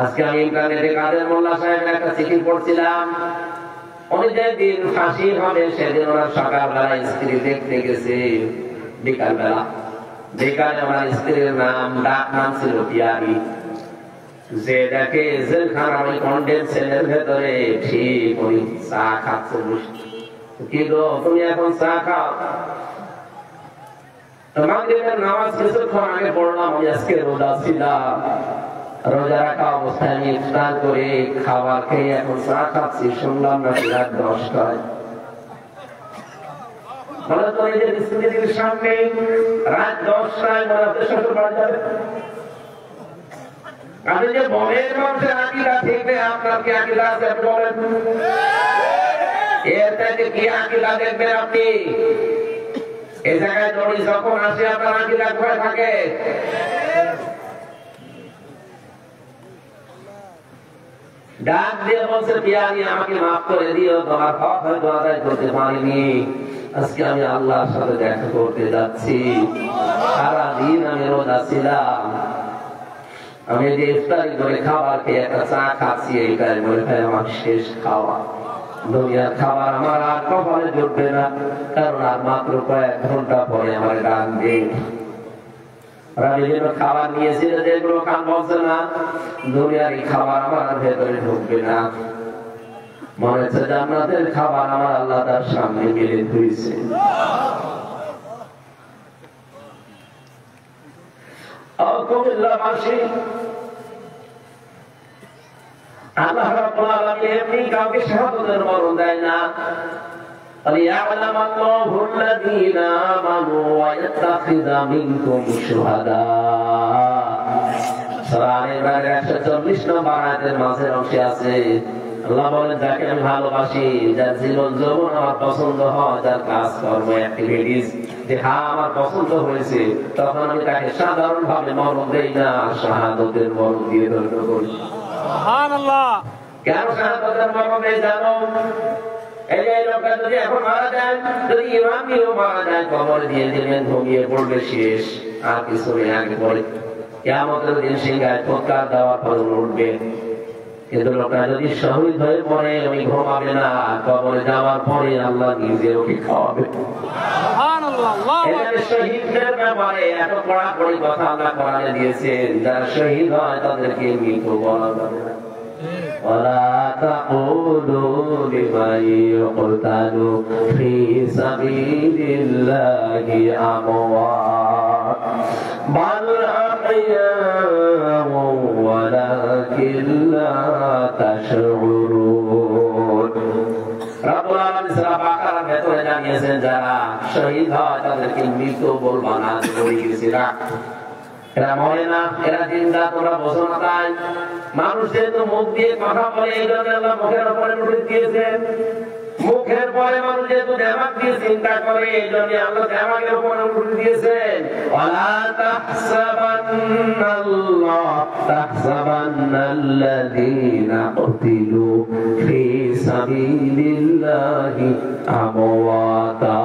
আজকে আমি ইন্টারনেটে কাদের মোল্লা সাহেবের একটা চিঠি পড়ছিলাম। উনি যেদিন ফাঁসি হবে সেদিন ওনার সকালবেলা স্ত্রী দেখতে গেছে, বিকালবেলা, বিকালে ওনার স্ত্রীর নাম, ডাক নাম ছিল পিয়ারি। যে দেখে জেলখানার ওই কন্ডেম সেলের ভেতরে ঠিক ওই চা খাচ্ছে বসে। কি গো তুমি এখন চা খাও? মাগরিবের নামাজ কিছুক্ষণ আগে পড়লাম, আমি আজকে রোজা ছিলাম, রোজা রাখা অবস্থায় আমি ইফতার করে খাবার খেয়ে এখন চা খাচ্ছি, শুনলাম নাকি রাত 10টায়। বলে তো এই যে স্ত্রীর সামনে রাত 10টায় বলাতে শ্বশুর বাড়ি যাবে। আপনি যে বনের মানুষের আকিদা থেকে আপনার কি আকিদা আছে আপনি বলেন? এর থেকে কি আকিদা দেখবেন আপনি? এই জায়গায় দড়ি যখন আসে আপনার আকিদা কোথায় থাকে? ডাক দিয়ে বলছে পিয়ারি আমাকে মাফ করে দিও, তোমার হক হয়তো আদায় করতে পারিনি, আজকে আমি আল্লাহর সাথে দেখা করতে যাচ্ছি, সারাদিন আমি রোজা ছিলাম, আমি যে ইফতারি করে খাবার খেয়ে একটা চা খাচ্ছি, এইটাই মনে হয় আমার শেষ খাওয়া। দুনিয়ার খাবার আমার আর কপালে জুটবে না, কারণ আর মাত্র কয়েক ঘন্টা পরে আমার ডাকবে। খাবার নিয়েছিল যেগুলো খান বলছে না, দুনিয়ার এই খাবার আমার ভেতরে ঢুকবে না। মনে হচ্ছে জান্নাতের খাবার আমার আল্লাহ তার সামনে মেলে ধুইছে। আল্লাহ রাব্বুল আলামিন এমনি কাউকে শাহাদাতের মরণ দেয় না। ليعلم الله الذين آمنوا ويتخذ منكم شهداء। সূরা আল-ইমরানের 140 নম্বর আয়াতের মাঝের অংশে আছে আল্লাহ বলেন, যাকে আমি ভালোবাসি, যার জীবন যৌবন আমার পছন্দ হয়, যার কাজকর্ম অ্যাক্টিভিটিস যে হ্যাঁ আমার পছন্দ হয়েছে, তখন আমি তাকে সাধারণ ভাবে মরণ দেই না, শাহাদাতের মরণ দিয়ে ধন্য করি। সুবহানাল্লাহ। কেন শাহাদাতের মরণ দেই জানো? এই যে লোকটা যদি এখন মারা যায়, যদি ইমাম নিয়েও মারা যায়, কবর দিয়ে দিবেন, ঘুমিয়ে পড়বে, শেষ, আর কিছু নেই। আগে পরে কিয়ামতের দিন সিংহায় ফুৎকার দেওয়ার পর উঠবে। কিন্তু লোকটা যদি শহীদ হয়ে পড়ে, ওই ঘুমাবে না, কবরে যাওয়ার পরে আল্লাহ নিজে ওকে খাওয়াবে। শহীদদের ব্যাপারে এত কড়াকড়ি কথা আল্লাহ কোরআনে দিয়েছেন, যারা শহীদ হয় তাদেরকে মৃত বলা যাবে না। ولا تقولوا لمن يقتل في سبيل الله أموات بل أحياء ولكن لا تشعرون। রব্বুল আলামিন সূরা বাকারার ভেতরে জানিয়েছেন গেছেন যারা শহীদ হয় তাদেরকে মৃত বলবা না, বলে গেছে না, এরা মরে না, এরা জিন্দা, তোমরা বোঝো না। তাই মানুষ যেহেতু মুখ দিয়ে কথা বলে, এই জন্য আল্লাহ মুখের উপরে নোটিশ দিয়েছেন। মুখের পরে মানুষ যেহেতু দেমাগ দিয়ে চিন্তা করে, এই জন্য আল্লাহ দেমাগের উপরে নোটিশ দিয়েছেন। ওয়ালা তাহসাবান্নাল্লাযীনা কুতিলু ফী সাবিলিল্লাহি আমওয়াতা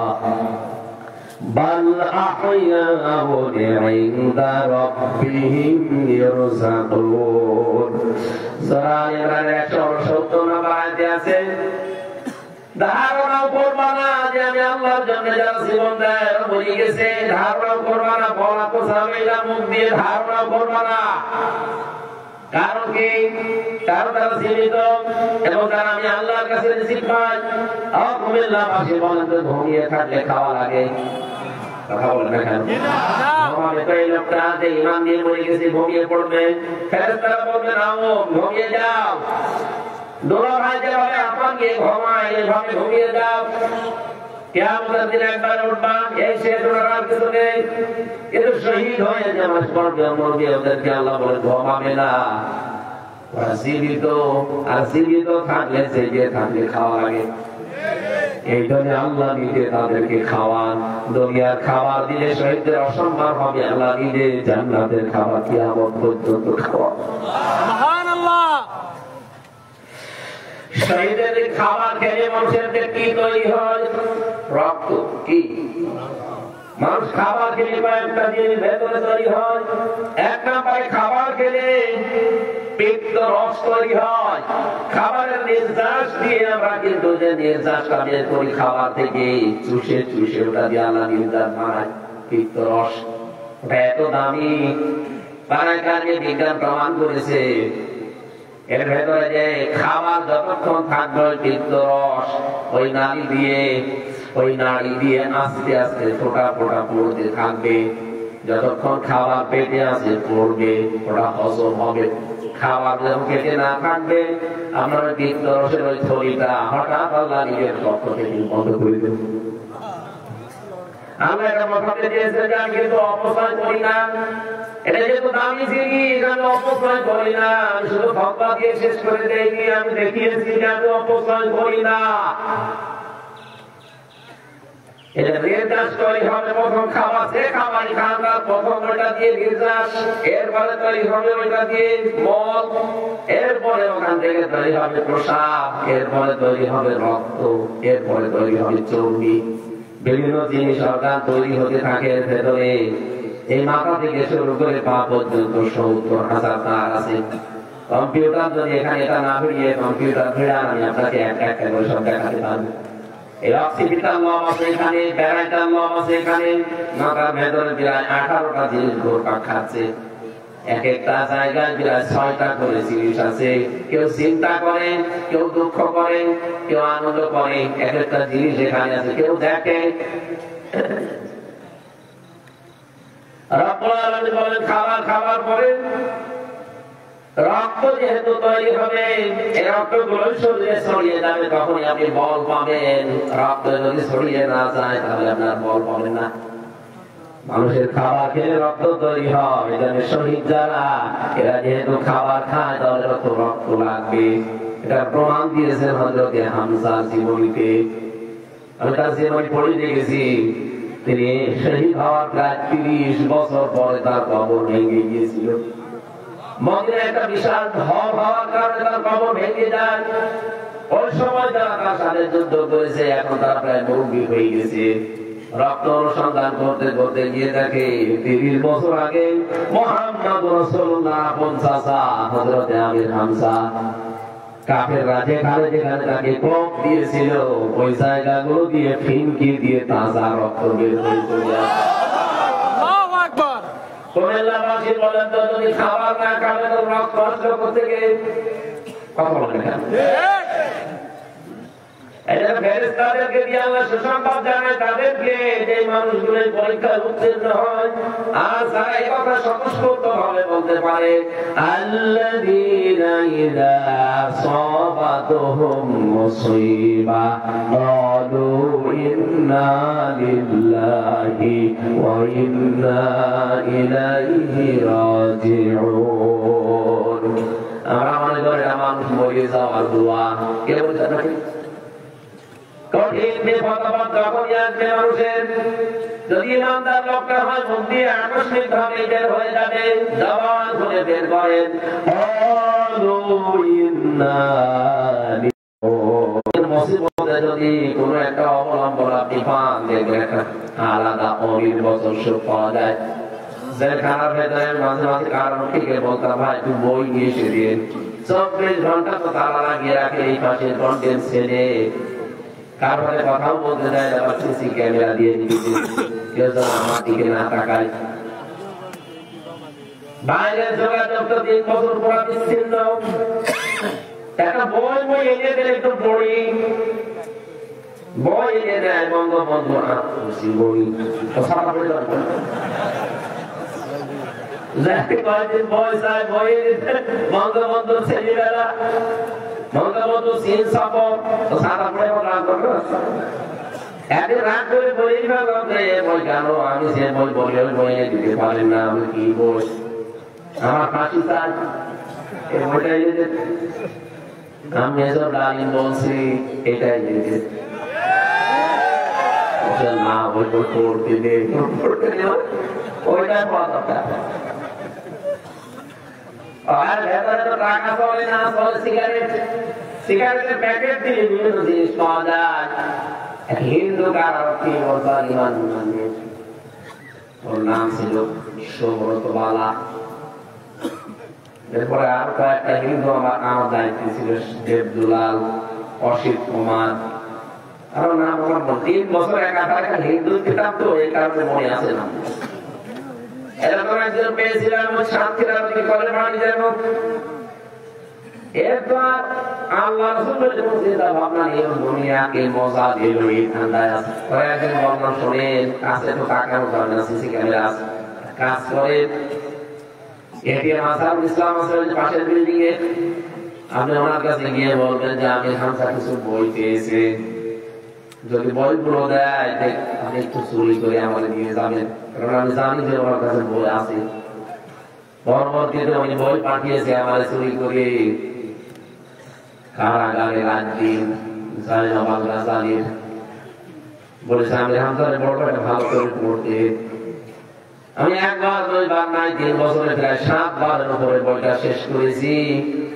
বাল আহইয়াউন ইনদা রাব্বিহিম ইরযাকুন। সূরা ইমরান 170 নম্বর আয়াতে আছে, ধারণাও করবা না যে আমি আল্লাহর জন্য যারা জীবন দেয় বলে গেছে, ধারণাও করবা না, বলা তো সামেলা মুখ দিয়ে ধারণাও করবা না। কারণ কি? কারণ তারা জীবিত এবং তারা আমি আল্লাহর কাছে রিজিক পাই। আলহামদুলিল্লাহ, পাশে বলেন তো ঘুমিয়ে থাকলে খাওয়া লাগে, কথা বলেন না কেন? আমাদের তো এই লোকটা যে ইমান দিয়ে বলে গেছে ঘুমিয়ে পড়বে, ফেরেশতারা বলবে না ও ঘুমিয়ে যাও, দোলা ভাই যেভাবে আপন গিয়ে ঘুমায় এইভাবে ঘুমিয়ে যাও, কিয়ামতের দিন একবার উঠবা, এই সে দোলার কিছু নেই। কিন্তু শহীদ হয়ে যে মানুষ পড়বে মরবে, ওদেরকে আল্লাহ বলে ঘুমাবে না, ওরা জীবিত। আর জীবিত থাকলে জেগে থাকলে খাওয়া লাগে, এই জন্য আল্লাহ নিজে তাদেরকে খাওয়ান। দুনিয়ার খাবার দিলে শহীদদের অসম্মান হবে, আল্লাহ নিজে জান্নাতের খাবার কিয়ামত পর্যন্ত খাওয়ান। সুবহানাল্লাহ। শহীদের খাবার খেলে মানুষের কি তৈরি হয়? রক্ত। কি মানুষ খাবার খেলে কয়েকটা জিনিস ভেতরে তৈরি হয়। এক নম্বরে খাবার খেলে পিত্ত রস তৈরি হয়। খাবারের নির্যাস দিয়ে আমরা কিন্তু যে নির্যাসটা বের করি খাবার থেকে, চুষে চুষে ওটা দিয়ে আল্লাহ নির্যাস বানায় পিত্ত রস। ওটা এত দামি, বানায় বিজ্ঞান প্রমাণ করেছে। এর ভেতরে যে খাবার যতক্ষণ থাকবে পিত্ত রস ওই নাড়ি দিয়ে আস্তে আস্তে ফোটা ফোটা পড়তে থাকবে। যতক্ষণ খাবার পেটে আছে পড়বে, ওটা হজম হবে। খাবার যখন পেটে না থাকবে, আপনার পিত্ত রসের ওই থলিটা হঠাৎ আল্লাহ নিজের পক্ষ থেকে বন্ধ করে দেবে। আমরা এটা মাথাতে দিয়েছে যে আমি কিন্তু অপচয় করি না, এটা যেহেতু দামি জিনিস আমি অপচয় করি না। আমি শুধু ফতোয়া দিয়ে শেষ করে দেইনি, আমি দেখিয়েছি যে আমি অপচয় করি না। এটা নির্যাস তৈরি হবে প্রথম খাবার, যে খাবারই খান তার প্রথম ওইটা দিয়ে নির্যাস, এরপরে তৈরি হবে ওইটা দিয়ে মল, এরপরে ওখান থেকে তৈরি হবে প্রসাব, এরপরে তৈরি হবে রক্ত, এরপরে তৈরি হবে চর্বি। বিভিন্ন জিনিস অর্গান তৈরি হতে থাকে এর ভেতরে। এই মাথা থেকে শুরু করে পা পর্যন্ত 70,000 তার আছে। কম্পিউটার যদি এখানে এটা না ভিড়িয়ে কম্পিউটার ভিড়ান, আমি আপনাকে এক এক করে সব দেখাতে পারবো। এই অক্সিপিটাল লব আছে এখানে, প্যারাইটাল লব আছে এখানে, মাথার ভেতরে প্রায় 18টা জিনিস ঘুরপাক খাচ্ছে। এক একটা জায়গায় প্রায় 6টা করে জিনিস আছে। কেউ চিন্তা করে, কেউ দুঃখ করে, কেউ আনন্দ করে, এক একটা জিনিস এখানে আছে। কেউ দেখে, রব্বুল আলামিন বলেন খাবার খাবার পরে রক্ত যেহেতু তৈরি হবে, এই রক্তগুলো শরীরে ছড়িয়ে যাবে, তখনই আপনি বল পাবেন। রক্ত যদি ছড়িয়ে না যায় তাহলে আপনার বল পাবেন না। মানুষের খাবার খেলে রক্ত তৈরি হয়, এখানে শহীদ যারা এরা যেহেতু খাবার খায় তাহলে রক্ত লাগবে। এটা প্রমাণ দিয়েছেন হযরত হামজা জীবনীতে। আমি তার জীবনী পড়ে দেখেছি, তিনি শহীদ হওয়ার প্রায় 30 বছর পরে তার কবর ভেঙে গিয়েছিল। মদিনায় একটা বিশাল ঢল হওয়ার কারণে তার কবর ভেঙে যায়। ওই সময় যারা তার সাথে যুদ্ধ করেছে এখন তারা প্রায় মুরব্বী হয়ে গেছে। রক্ত অনুসন্ধান করতে করতে গিয়ে দেখে 30 বছর আগে মুহাম্মদ রাসূলুল্লাহ আপন চাচা হযরত আমির হামজা কাফেররা যেখানে যেখানে তাকে কোপ দিয়েছিল ওই জায়গাগুলো দিয়ে ফিনকি দিয়ে তাজা রক্ত বের হয়ে চলে আসে। আল্লাহু আকবার। কুমিল্লাবাসী বলেন তো, যদি খাবার না খাবে তো রক্ত নষ্ট করতে গিয়ে কথা বলেন কেন? এদের ফেরেশতাদেরকে দিয়ে আল্লাহ সুসংবাদ জানায় তাদেরকে যে মানুষগুলো পরীক্ষায় উত্তীর্ণ হয় আর তারা এই কথা স্বতঃস্ফূর্তভাবে বলতে পারে আল্লাযীনা ইযা সাবাতুহুম মুসিবা ক্বালু ইন্না লিল্লাহি ওয়া ইন্না ইলাইহি রাজিউন। আমরা মনে করি মানুষ মরে যাওয়ার দোয়া কে বলছে নাকি কঠিন বিপদাপদ যখনই আসবে মানুষের, যদি ইমানদার লোকটা হয় মুখ দিয়ে আকস্মিক ভাবে বের হয়ে যাবে, জবান খুলে বের করেন মুসিবতে যদি কোনো একটা অবলম্বন আপনি পান, দেখবেন একটা আলাদা অনির্বচন সুখ পাওয়া যায়। জেলখানার ভেতরে মাঝে মাঝে কারণ থেকে বলতাম ভাই তুই বই নিয়ে এসে দিন, 24 ঘন্টা তো তারা লাগিয়ে রাখে এই পাশে কন্টেন্ট ছেড়ে, তারপরে কথাও বলতে যায়, আবার সিসি ক্যামেরা দিয়ে দিচ্ছে কেউ যেন আমার দিকে না তাকায়। বাইরের যোগাযোগ তো 3 বছর পর বিচ্ছিন্ন। একটা বই এনে দিলে একটু পড়ি, বই এনে দেয় বঙ্গবন্ধু খুশি বই সারা পড়ে যাবে, কয়েকদিন বই চায় বই বঙ্গবন্ধু ছেলেবেলা বঙ্গবন্ধু সিন সফর সারা পড়ে রাগ করবে, একদিন রাগ করে বই বই কেন আমি সে বই বলে বই এনে দিতে পারেন না, আমি কি বই আমার ফাঁসি চাই এই বইটা এনে আমি এসব লালিম বলছি এটাই এনে না বই বই পড়তে দে ওইটাই পড়া দরকার। আর ভেতরে তো টাকা চলে না, চলে সিগারেটের প্যাকেট দিয়ে বিভিন্ন জিনিস পাওয়া যায়। এক হিন্দু কারারক্ষী ওর ইমান ওর নাম ছিল সুব্রত বালা। এরপরে আর কয়েকটা হিন্দু আমার দায়িত্ব ছিল, দেবদুলাল, অসিত কুমার, আরো নাম আমার 3 বছর একাধারে হিন্দু কিতাব তো এই কারণে মনে আছে না। এরকম একজন পেয়েছিলাম শান্তিরাম করে বাড়ি যেন এরপর আল্লাহ রাসূলের চিন্তা ভাবনা নিয়ে দুনিয়াকে মজা দিল এই ঠান্ডায় আছে। কয়েকদিন বর্ণনা শোনেন, কাছে তো তাকানো যাবে না, সিসি ক্যামেরা আছে, কাজ করে এটিএম আসার ইসলাম আসলে পাশের বিল্ডিং এ, আপনি ওনার কাছে গিয়ে বলবেন যে আমি হামসা কিছু বই পেয়েছি, যদি বইগুলো দেয় আপনি একটু চুরি করে আমাদের নিয়ে যাবেন, কারণ আমি জানি যে ওনার কাছে বই আছে। পরবর্তীতে উনি বই পাঠিয়েছে আমাদের চুরি করে কারাগারে রাত দিন বলেছে আমি হামসারের বড়টা ভালো করে পড়তে। আমি 1 বার 2 বার নাই 3 বছরে প্রায় 7 বারের উপরে বইটা শেষ করেছি।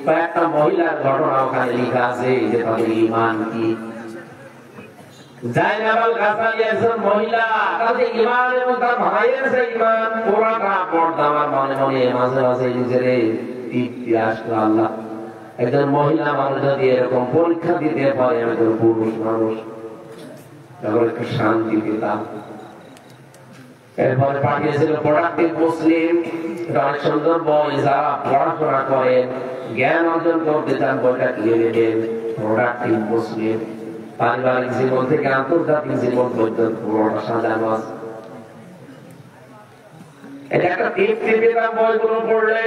কয়েকটা মহিলার ঘটনা ওখানে লেখা আছে যে তাদের ঈমান কি। জাইনাবাল গাছালি একজন মহিলা, তাদের ঈমান এবং তার ভাইয়ের যে ঈমান পুরাটা পড়তে আমার মনে মনে মাঝে মাঝে নিজের তৃপ্তি আসতো। আল্লাহ, একজন মহিলা মানুষ যদি এরকম পরীক্ষা দিতে পারে, একজন পুরুষ মানুষ, তখন একটু শান্তি পেতাম। এরপরে পাঠিয়েছিল প্রোডাক্টিভ মুসলিম, অনেক সুন্দর বই, যারা পড়াশোনা করেন, জ্ঞান অর্জন করতে চান বইটা কিনে নেবেন। প্রোডাক্টিভ মুসলিম, পারিবারিক জীবন থেকে আন্তর্জাতিক জীবন পর্যন্ত পুরোটা সাজানো আছে। এটা একটা তৃপ্তি পেতাম বইগুলো পড়লে।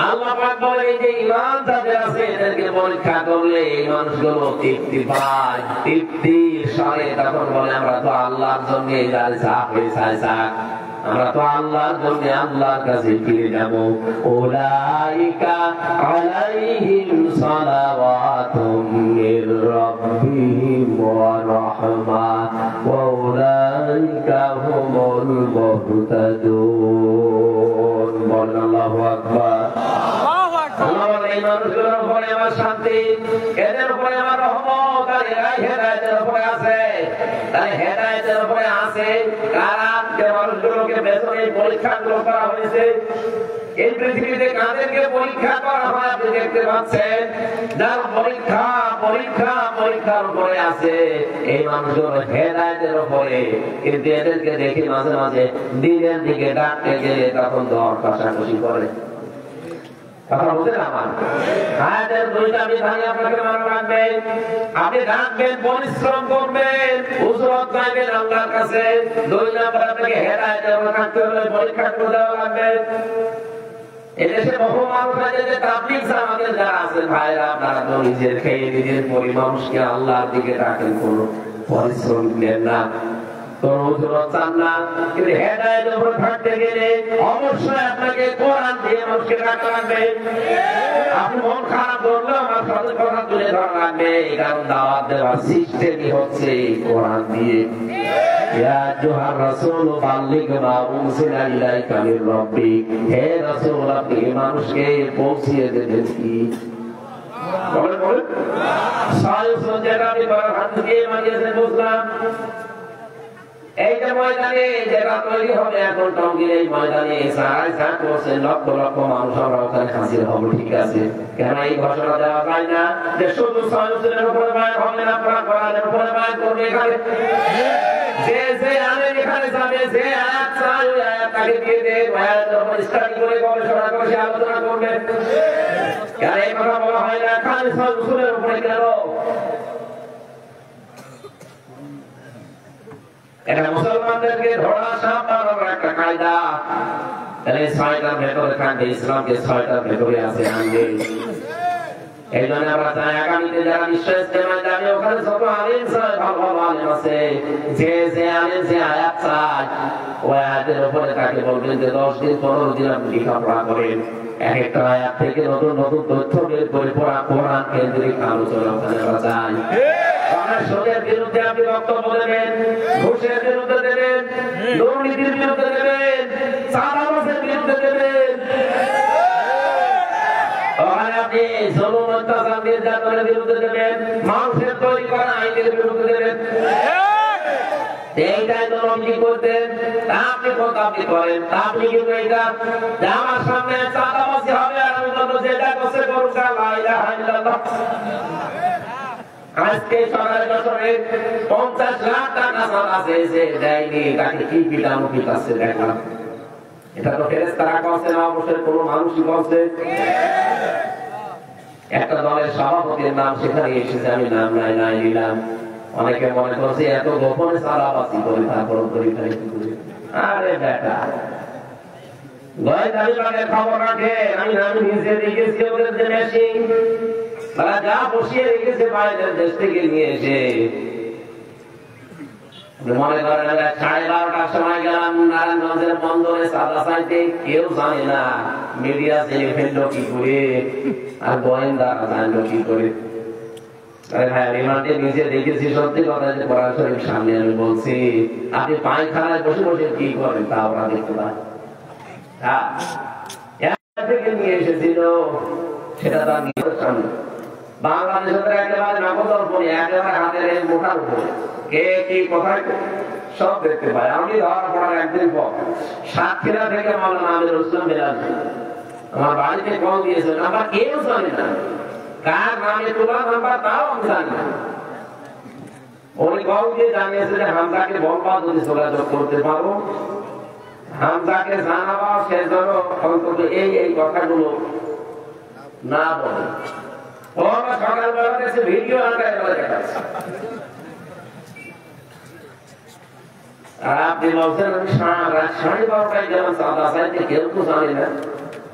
আল্লাহ পাক বলে এই যে ঈমান যাদের আছে এদেরকে পরীক্ষা করলে এই মানুষগুলো তৃপ্তি পায়, তৃপ্তির সাথে তখন বলে আমরা তো আল্লাহর জন্য এই যার যা হয়েছে যাক, আমরা তো আল্লাহর জন্য আল্লাহর কাছে ফিরে যাব। উলাইকা আলাইহিম সালাওয়াতুম মির রাব্বিহিম ওয়া রাহমা ওয়া উলাইকা হুমুল মুহতাদুন। আল্লাহু আকবার। এই মানুষগুলোর উপরে আমার শান্তি, এদের উপরে আমার রহমত, আর এরাই হেদায়েতের উপরে আছে। তাই হেদায়েতের উপরে আছে কারা? যে মানুষগুলোকে বেসরকারি পরীক্ষাগুলো করা হয়েছে। এই পৃথিবীতে কাদেরকে পরীক্ষা করা হয় আপনি দেখতে পাচ্ছেন। যার পরীক্ষার উপরে আছে এই মানুষগুলো হেদায়েতের উপরে, কিন্তু এদেরকে দেখি মাঝে মাঝে দিনের দিকে ডাকতে গেলে তখন দর কষাকষি করে। কথা বলতে আমার হায়াতের দুইটা বিধানে আপনাকে মানা লাগবে। আপনি রাখবেন, পরিশ্রম করবেন, উজরত চাইবেন আল্লাহর কাছে। 2 নাম্বার আপনাকে হেদায়েতের থাকতে হলে পরীক্ষা করে দেওয়া লাগবে। এদেশে বহু মানুষ আছে যে তাবলীগ জামাতের যারা আছেন ভাইরা, আপনারা তো নিজের খেয়ে নিজের পরিমাণকে আল্লাহর দিকে রাখেন, কোন পরিশ্রম নেন না, কোন উজরত চান না। কিন্তু হেদায়েতের উপর থাকতে গেলে অবশ্যই আপনাকে কোরআন দিয়ে মানুষকে রাখতে লাগবে। আপনি মন খারাপ করলে আমার সাথে কথা তুলে ধরা লাগবে, কারণ দাওয়াত দেওয়ার সিস্টেমই হচ্ছে কোরআন দিয়ে। ইয়া আইয়ুহার রাসূল বাল্লিগ মা উনজিলা ইলাইকা মির রাব্বিক, হে রাসূল আপনি মানুষকে পৌঁছিয়ে দেবেন কি? বলেন বলেন। সায়ুসুন যেটা আমি হাত দিয়ে মানিয়েছেন বুঝলাম। এই যে ময়দানে যেটা তৈরি হবে এখন টঙ্গীর এই ময়দানে সারাই সাত করছেন, লক্ষ লক্ষ মানুষ আমরা ওখানে হাজির হবো, ঠিক আছে। কেন এই ঘোষণা দেওয়া যায় না যে শুধু সায়ুসুনের উপরে বায়ান হবে না, পুরা কোরআনের উপরে বায়ান করবে এখানে? যে আলেম এখানে যাবে, যে আয়াত চায় ওই আয়াত তাকে দিয়ে দেন, ওই আয়াতের উপর স্টাডি করে গবেষণা করে সে আলোচনা করবে। কেন এই কথা বলা হয় না খালি সায়ুসুনের উপরে কেন? এটা মুসলমানদেরকে ধরা সাপ মারার একটা কায়দা। তাহলে 6টার ভেতরে থাকবে, ইসলামকে 6টার ভেতরে আছে আনবে। এই জন্য আমরা চাই আগামীতে যারা নিশ্চয় ইস্তেমায় যাবে ওখানে যত আলেম চাই, ভালো ভালো আলেম আছে, যে আলেম যে আয়াত চায় ওই আয়াতের উপরে তাকে বলবেন যে 10 দিন 15 দিন আপনি লেখাপড়া করেন, এক একটা আয়াত থেকে নতুন নতুন তথ্য বের করে পড়া, কোরআন কেন্দ্রিক আলোচনা ওখানে আমরা চাই। সুদের বিরুদ্ধে আপনি বক্তব্য দেবেন, ঘুষের বিরুদ্ধে দেবেন, দুর্নীতির বিরুদ্ধে দেবেন, চাঁদাবাজের বিরুদ্ধে দেবেন, ওখানে আপনি জুলুম অত্যাচার নির্যাতনের বিরুদ্ধে দেবেন, মানুষের তৈরি করা আইনের বিরুদ্ধে দেবেন। এইটাই তো নবী করতেন, আপনি আপনি করেন। আপনি কিন্তু এইটা আমার সামনে চাঁদাবাজি হবে আর আমি বলবো যেটা করছে করুক, লা ইলাহা ইল্লাল্লাহ। আজকে সরকারি বছরে 50 লাখ টাকা আছে যে দেয়নি, তাকে কি পিটানো পিটাচ্ছে দেখলাম। এটা তো ফেরেশতারা করছে না, অবশ্যই কোন মানুষই করছে। একটা দলের সভাপতির নাম সেখানে এসেছে, আমি নাম নাই নিলাম। অনেকে মনে করছে এত গোপনে চাঁদাবাজি করে তারপর আরে বেটা গোয়েন্দা বিভাগের খবর রাখে। আমি নিজে দেখেছি ওদের যে মেশিন তারা যা বসিয়ে রেখেছে বাইরের দেশ থেকে নিয়ে এসে। মনে করেন 12:30টার সময় গেলাম নারায়ণগঞ্জের বন্দরে চাঁদা চাইতে, কেউ জানে না মিডিয়া জেনে ফেললো কি করে আর গোয়েন্দারা জানলো কি করে। নিজে দেখেছি, সত্যি কথা যে কোরআন শরীফ সামনে আমি বলছি, আপনি পায়খানায় বসে বসে কি করেন তা ওরা দেখতে পান। নিয়ে এসেছিল সেটা তার নিজের সামনে। বাংলাদেশের একেবারে নগদর পরে একেবারে হাতের এই মোটার উপরে কে কি কোথায় সব দেখতে পায়। আমি ধরা পড়ার একদিন পর সাতক্ষীরা থেকে মাওলানা আমির হোসেন বেলাল আমার বাড়িতে কল দিয়েছেন, আমরা কেউ জানি না কার নামে তোলা নাম্বার, তাও আমি জানি না। উনি কল দিয়ে জানিয়েছে যে হামজাকে বলবা যদি যোগাযোগ করতে পারো, হামজাকে জানাবা সে যেন অন্তত এই কথাগুলো না বলে। সকালবেলা দেশে ভিডিও দেখাচ্ছে আর আপনি বলছেন আমি 12:30টায় যেমন চাঁদা চাইতে, কেউ তো জানি না,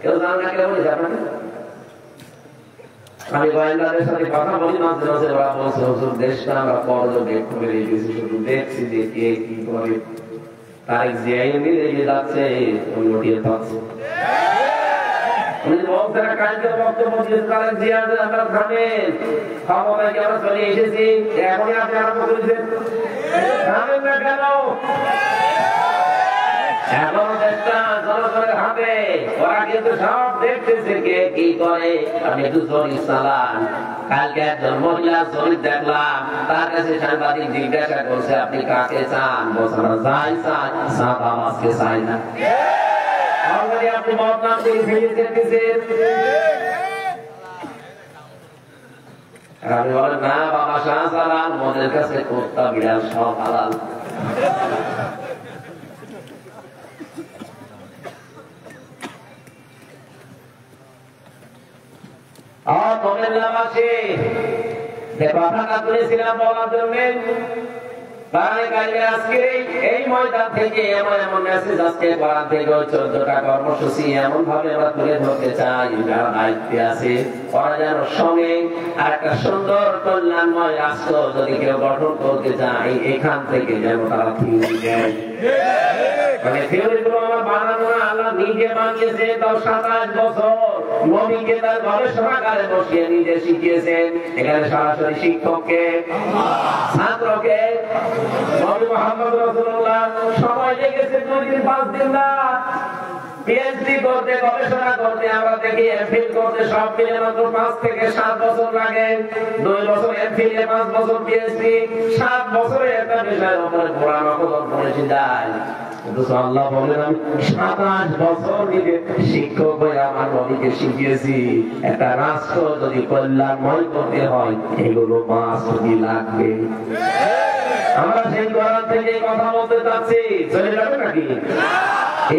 কেউ জানে না, কেউ বলেছে আপনাকে। আমি গোয়েন্দাদের সাথে কথা বলি মাঝে মাঝে, ওরা বলছে হুজুর দেশটা আমরা পর্যবেক্ষণ করে রেখেছি, শুধু দেখছি যে কে কি করে। তারিখ জিয়াই এগিয়ে যাচ্ছে, উনি উঠিয়ে পাচ্ছে। উনি বলছেন কালকে বক্তব্য দিয়েছে তারিখ জিয়া আমরা থামেন, খবর নাকি আমরা চলে এসেছি, এখনই আপনি আরম্ভ করেছেন, থামেন না কেন? এখন দেশটা জনগণের হাতে, ওরা কিন্তু সব দেখতেছে কে কি করে। আপনি একটু জরিপ চালান। কালকে একজন মহিলা জরিপ দেখলাম, তার কাছে সাংবাদিক জিজ্ঞাসা করছে আপনি কাকে চান? বলছেন যাই চান, চাঁদাবাজকে চাই না। অলরেডি আপনি বদনাম করে ফেলেছেন। আপনি বলেন না বাবা শাহজালাল মদের কাছে কুত্তা বিড়াল সব হালাল। और মোমেল্লাবাসী যে কথাটা তুলেছিলাম বলার জন্য, আজকে এই ময়দান থেকে এমন এমন মেসেজ আজকে কোরআন থেকে 14টা কর্মসূচি এমন ভাবে আমরা তুলে ধরতে চাই, যারা দায়িত্বে আছে ওরা যেন সঙ্গে আর একটা সুন্দর কল্যাণময় রাষ্ট্র যদি কেউ গঠন করতে চায় এখান থেকে যেন তারা থিওরি দেয়। মানে থিওরি গুলো আমার বানানো না, আল্লাহ নিজে বানিয়েছে। তাও 27 বছর নবীকে তার গবেষণাগারে বসিয়ে নিজে শিখিয়েছেন। এখানে সরাসরি শিক্ষককে, ছাত্রকে, নবী মুহাম্মদ রাসূলুল্লাহ সময় লেগেছে 2 দিন 5 দিন না। পিএইচডি করতে, গবেষণা করতে, আমরা দেখি এমফিল করতে সব মিলে মাত্র 5 থেকে 7 বছর লাগে। 2 বছর এমফিল, 5 বছর পিএইচডি, 7 বছরে একটা বিষয়ের উপরে কোরআন অধ্যয়ন করেছি যায়। কিন্তু আল্লাহ বলেন আমি 27 বছর নিজে শিক্ষক হয়ে আমার নবীকে শিখিয়েছি। একটা রাষ্ট্র যদি কল্যাণময় করতে হয় এগুলো মাসুদি লাগবে। আমরা সেই কোরআন থেকে কথা বলতে চাচ্ছি, চলে যাবে নাকি?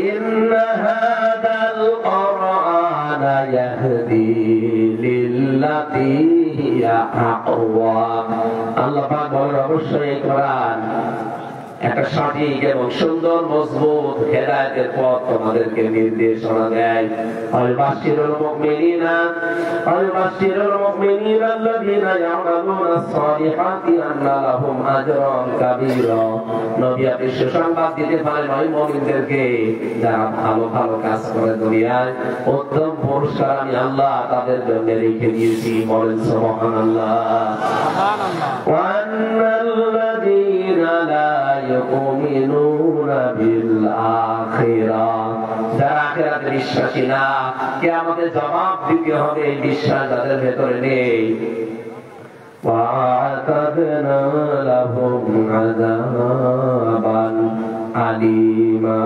ইন্না হাদাল কুরআনা ইয়াহদি লিল্লাতী হিয়া আকওয়াম। আল্লাহ পাক বলেন অবশ্যই কোরআন একটা সঠিক এবং সুন্দর মজবুত হেদায়েতের পথ তোমাদেরকে নির্দেশনা দেয়। আল-বাশিরুল মুমিনিনা আল্লাযীনা ইয়া'মালুনাস সালিহাতি আন্না লাহুম আজরান কাবীরা। নবী আপনি সুসংবাদ দিতে পারেন ওই মুমিনদেরকে যারা ভালো ভালো কাজ করে দুনিয়ায় উত্তম পুরস্কার আমি আল্লাহ তাদের জন্য রেখে দিয়েছি। বলেন সুবহানাল্লাহ। ওয়া আন্নাল্লাযীনা লা ইউমিনুনা বিল আখিরাহ, যারা আখিরাতে বিশ্বাসী না, কিয়ামতের জবাব দিতে হবে, বিশ্বাস যাদের ভেতরে নেই। ওয়া'তাদনা লাহুম আযাবান আলীমা,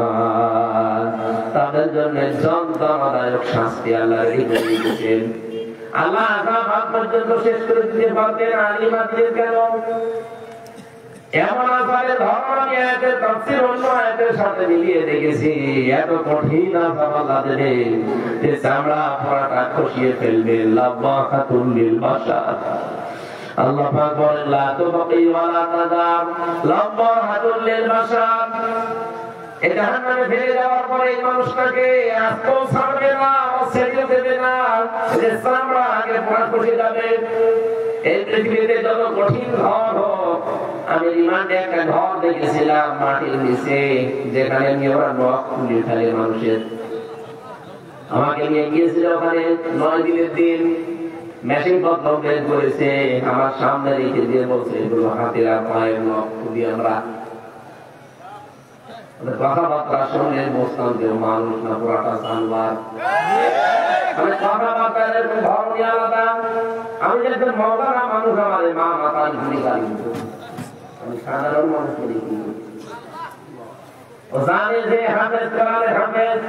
তাদের জন্য যন্ত্রণাদায়ক শাস্তি আল্লাহ রেখে দিয়েছেন। আল্লাহ আযাব পর্যন্ত শেষ করে দিতে পারতেন, আলীমা দিলেন কেন? এমন আযাবের ধরন আমি আয়াতের তাফসীর অন্য আয়াতের সাথে মিলিয়ে দেখেছি। এত কঠিন আযাব আল্লাহ দেবেন যে চামড়া পুরাটা খসিয়ে ফেলবে। লাবাহাতুল লিল বাশার, আল্লাহ পাক বলেন লা তুবকি ওয়া লা তাযার, লাবাহাতুল লিল বাশার। এই জাহান্নামে ফেলে যাওয়ার পরে এই মানুষটাকে আজও ছাড়বে না, ছেড়ে দেবে না, যে চামড়া আগে পুরা খসে যাবে। এই পৃথিবীতে যত কঠিন ঘর হোক, আমি রিমান্ডে একটা ঘর দেখেছিলাম মাটির নিচে, যেখানে ওরা নখ খুলে ফেলে মানুষের। আমাকে নিয়ে গিয়েছিল ওখানে 9 দিনের দিন, মেশিন পত্র বের করেছে, আমার সামনে রেখে দিয়ে বলছে এগুলো হাতের আর পায়ের নখ খুলি। আমরা কথাবার্তা শুনলে বুঝতাম যে মানুষ না পুরাটা জানোয়ার। মানে কথাবার্তা এরকম ধরন আলাদা। আমি যেহেতু মৌলানা মানুষ, আমার মা মাতাল ঘুরি গাড়ি, আমি সাধারণ মানুষ করি কিন্তু ও জানে যে হাফেজ কোরআনে হাফেজ,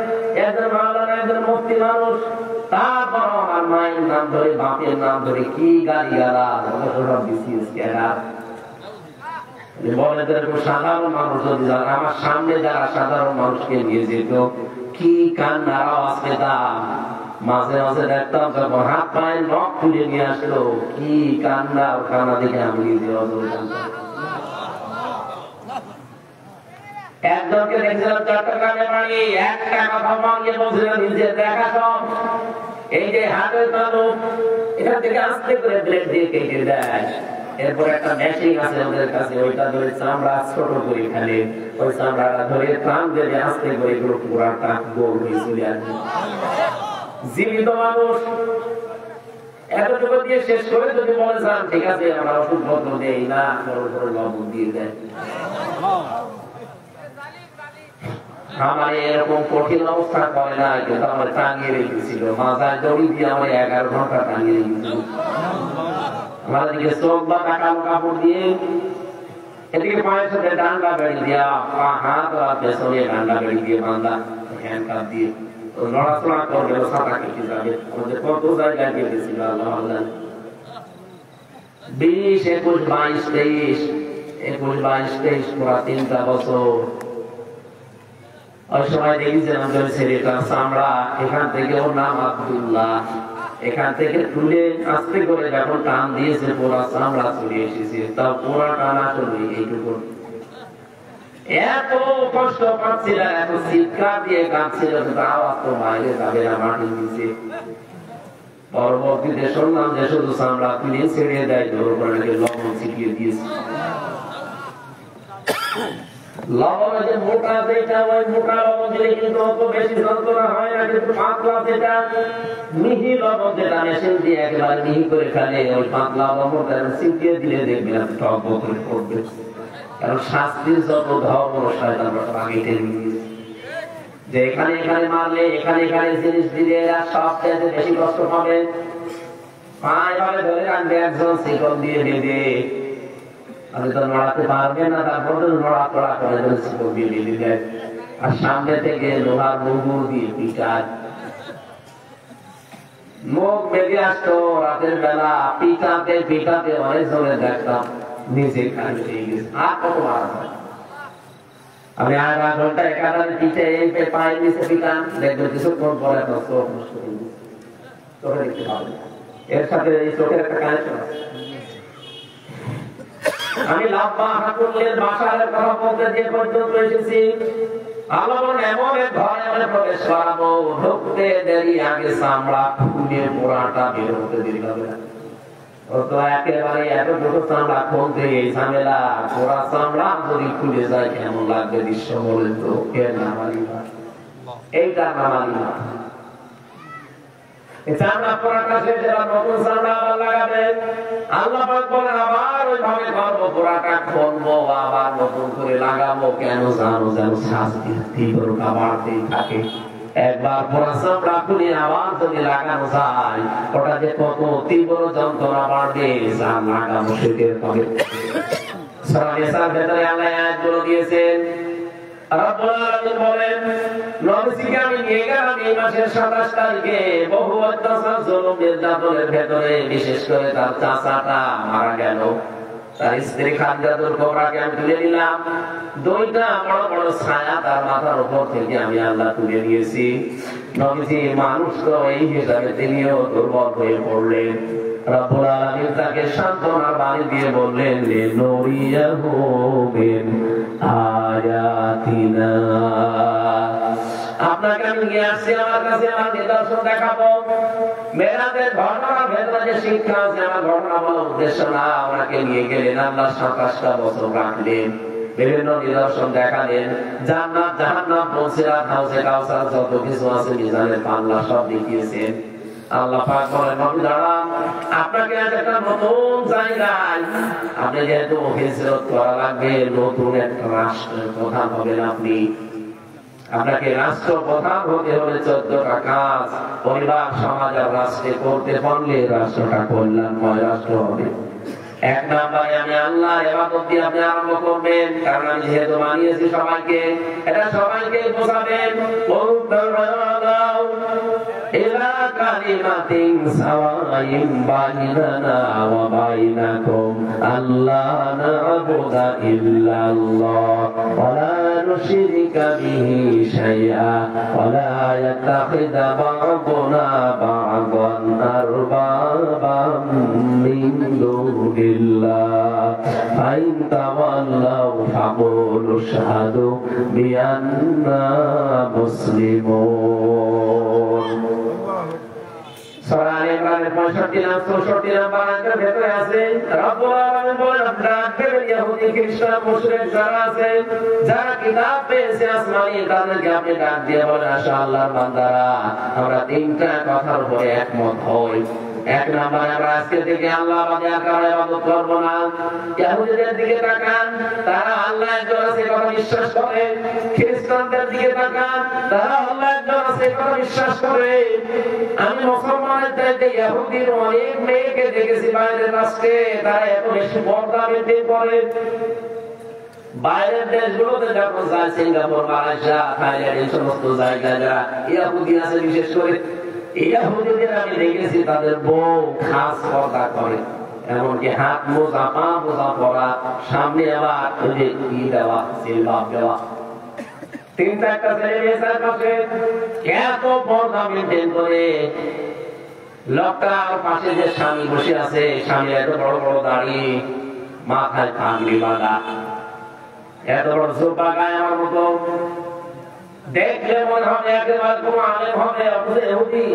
একজন মাওলানা, একজন মুফতি মানুষ। তারপর আমার মায়ের নাম ধরে, বাপের নাম ধরে কি গালি গালাজ, সব বিসিএস কেনা বলে। সাধারণ মানুষ যদি আমার সামনে যারা সাধারণ মানুষকে নিয়ে যেত, কি কান্নার আওয়াজ পেতাম। মাঝে মাঝে দেখতাম যখন হাত পায়ে নখ খুলে নিয়ে আসলো, কি কান্না, কান্না দেখে আমি নিজে অজরে কান্না। একজনকে দেখছিলাম চট্টগ্রামে বাড়ি, একটা কথা মানিয়ে বলছিলেন নিজে দেখা সব। এই যে হাতের তালুক, এখান থেকে আস্তে করে ব্লেড দিয়ে কেটে দেয়। এরপর একটা মেশিন আছে ওদের কাছে, ওইটা ধরে চামড়া ছোট করে ফেলে, ওই চামড়াটা ধরে প্রাণ দিয়ে আস্তে করে এগুলো পুরাটা গোল হয়ে চলে আসবে। জীবিত মানুষ এতটুকু দিয়ে শেষ করে যদি বলে যান ঠিক আছে আমরা ওষুধ পত্র দেই না, লবণ দিয়ে দেয়। আমার এরকম কঠিন অবস্থা করে না, কিন্তু আমার টাঙিয়ে রেখেছিল, মাথায় দড়ি দিয়ে আমার 11 ঘন্টা টাঙিয়ে রেখেছিল। আমার দিকে চোখ বা কালো কাপড় দিয়ে, এদিকে পায়ের সাথে ডান্ডা বেড়ি দিয়া, হাত আর পেছনে ডান্ডা বেড়ি দিয়ে বাঁধা, হ্যান্ড কাপ দিয়ে লড়াচড়া করবে, সাঁতা কেটে যাবে। আমাদের কত জায়গায় কেটেছিল আল্লাহ আল্লাহ। 20, 21, 22, 23 পুরা 3টা বছর। ওই সময় দেখেছিলাম ছেলেটার চামড়া, এখান থেকে ওর নাম আব্দুল্লাহ, এখান থেকে তুলে আস্তে করে যখন টান দিয়েছে পুরা চামড়া চলে এসেছে, তা পুরা টান আসলে এইটুকু। এত কষ্ট পাচ্ছিল, এত চিৎকার দিয়ে কাঁদছিল, আওয়াজ তো বাইরে যাবে না, মাটি দিচ্ছে। পরবর্তীতে শুনলাম যে শুধু চামড়া তুলে ছেড়ে দেয়, লবণ ছিটিয়ে দিয়েছে। লবণ যে মোটা, যেটা ওই মোটা লবণ দিলে কিন্তু অত বেশি যন্ত্রণা হয় না, কিন্তু পাতলা যেটা মিহি লবণ, যেটা মেশিন দিয়ে একেবারে মিহি করে ফেলে, ওই পাতলা লবণ ছিটিয়ে দিলে দেখবেন আপনি টক বোতলে পড়বে। কারণ শাস্তির যত ধর্ম শয়তান আগে টেনে নিয়েছে যে এখানে এখানে মারলে, এখানে এখানে জিনিস দিলে এরা সবচেয়ে বেশি কষ্ট পাবে। পায়ে ভাবে ধরে রাখবে একজন, শিকল দিয়ে বেঁধে, আপনি তো নড়াতে পারবেন না, তারপর তো নড়াচড়া করে শিকল দিয়ে বেঁধে দেয়। আর সামনে থেকে লোহার মুগুর দিয়ে পিটায়, মুখ বেঁধে আসতো রাতের বেলা, পিটাতে পিটাতে অনেক সময় দেখতাম নিজে কাজ হয়ে গেছে। আর কত মারা হয়, আমি আধা ঘন্টা একাধারে পিঠে এই পায়ে নিচে পিটান, দেখবেন কিছুক্ষণ পরে চোখ নষ্ট হয়ে গেছে, চোখে দেখতে পাবেন। এর সাথে এই চোখের একটা কানেকশন আছে। আমি লাভবা ঠাকুরের বাসার কথা বলতে যে পর্যন্ত এসেছি, আলোর এমন এক ঘরে আমরা প্রবেশ করাবো, ঢুকতে দেরি আগে চামড়া খুলে পোড়াটা বের হতে দেরি হবে না। ও তো একেবারে এত ছোট চামড়া খুলতে এই ঝামেলা, পোড়া চামড়া যদি খুলে যায় কেমন লাগবে দৃশ্য বলেন তো? এর নামালি না, এইটা নামালি না। চামড়া পোড়াটা শেষে নতুন চামড়া আবার লাগাবে। আল্লাহ পাক বলেন আবার ওইভাবে করবো, পোড়াটা খুলবো, আবার নতুন করে লাগাবো। কেন জানো? যেন শাস্তির তীব্রতা বাড়তেই থাকে। একবার পোড়া চামড়া খুলে আবার যদি লাগানো যায়, ওটা যে কত তীব্র যন্ত্রণা বাড়বে, যা লাগানো সেটার হবে। সূরা নিসার ভেতরে আল্লাহ আয়াতগুলো দিয়েছেন। রব্বুল আলামিন বলেন, নবীকে আমি নিয়ে গেলাম এই মাসের 27 তারিখে বহু অত্যাচার জুলুম নির্যাতনের ভেতরে, বিশেষ করে তার চাচাটা মারা গেল, তার স্ত্রী খাদিজাতুল কুবরাকে আমি তুলে নিলাম। দুইটা বড় বড় ছায়া তার মাথার উপর থেকে আমি আল্লাহ তুলে নিয়েছি। নবীজি মানুষ তো এই হিসাবে তিনিও দুর্বল হয়ে পড়লেন। রব্বুল আলামিন তাকে সান্ত্বনার বাণী দিয়ে বললেন, লিনুরিয়াহু মিন আয়াতিনা, আপনাকে আমি নিয়ে আসছি আমার কাছে, আমার নিদর্শন দেখাবো। মেরাজের ঘটনার ভেতরে যে শিক্ষা আছে, আমার ঘটনা বলার উদ্দেশ্য না। ওনাকে নিয়ে গেলেন, আল্লাহ 27টা বছর রাখলেন, বিভিন্ন নিদর্শন দেখালেন, জান্নাত জাহান্নাম, পুলসিরাত, হাউজে কাউসার, যত কিছু আছে মিজানের পাল্লা সব দেখিয়েছেন। আল্লাহ পাক বলেন, নবী দাঁড়ান, আপনাকে আজ একটা নতুন জায়গায়, আপনি যেহেতু হিজরত করা লাগবে, নতুন একটা রাষ্ট্রের প্রধান হবেন আপনি। আপনাকে রাষ্ট্র প্রধান হতে হলে 14টা কাজ পরিবার, সমাজ আর রাষ্ট্রে করতে পারলে রাষ্ট্রটা কল্যাণময় রাষ্ট্র হবে। এক নম্বরে আমি আল্লাহ ইবাদত দিয়ে আপনি আরম্ভ করবেন, কারণ আমি যেহেতু বানিয়েছি সবাইকে, এটা সবাইকে বোঝাবেন। ইলা কালিমাতিন সাওয়াইন বাইনানা ওয়া বাইনাকুম আল্লা না'বুদা ইল্লাল্লাহ ওয়া লা নুশরিকা বিহি শাইআ ওয়া লা ইয়াত্তাখিযা বা'দুনা বা'দান আরবাবাম মিন দুনিল্লাহ ফাইন তাওয়াল্লাউ ফাকুলু আশহাদু বিআন্না মুসলিমুন। সূরা ইমরানের 65 আর 64 নম্বর আয়াতের ভেতরে আছে, রব্বুল আলামিন বলেন, আপনারা ইহুদি খ্রিস্টান মুশরিক যারা আছে, যারা কিতাব পেয়েছে আসমানি, তাদেরকে আপনি ডাক দিয়ে বলেন, আসো আল্লাহর বান্দারা, আমরা তিনটা কথার উপরে একমত হই। এক নম্বরে আমরা আজকে থেকে আল্লাহ বাদে আর কারো ইবাদত করব না। ইহুদিদের দিকে তাকান, তারা আল্লাহ একজন আছে কথা বিশ্বাস করে। খ্রিস্টানদের দিকে তাকান, তারা আল্লাহ একজন আছে কথা বিশ্বাস করে। আমি মুসলমানের চাইতে ইহুদির অনেক মেয়েকে দেখেছি বাইরের রাষ্ট্রে, তারা এত বেশি পর্দা মেনটেন করে। বাইরের দেশগুলোতে যখন যায়, সিঙ্গাপুর, মালয়েশিয়া, থাইল্যান্ড, এই সমস্ত জায়গায় যারা ইহুদি আছে, বিশেষ করে ইহুদিদের আমি দেখেছি তাদের বউ খাস পর্দা করে, এমনকি হাত মোজা, পা মোজা পরা, সামনে আবার কি দেওয়া, সিলবাব দেওয়া, 3-4টা ছেলে মেয়ে চারপাশে, এত পর্দা মেনটেন করে। লোকটার পাশে যে স্বামী বসে আছে, স্বামী এত বড় বড় দাড়ি, মাথায় পাগড়ি বাঁধা, এত বড় জোপা গায়ে আমার মতো, দেখলে মনে হবে একেবারে কোন আলেম হবে, অথচ ইহুদি।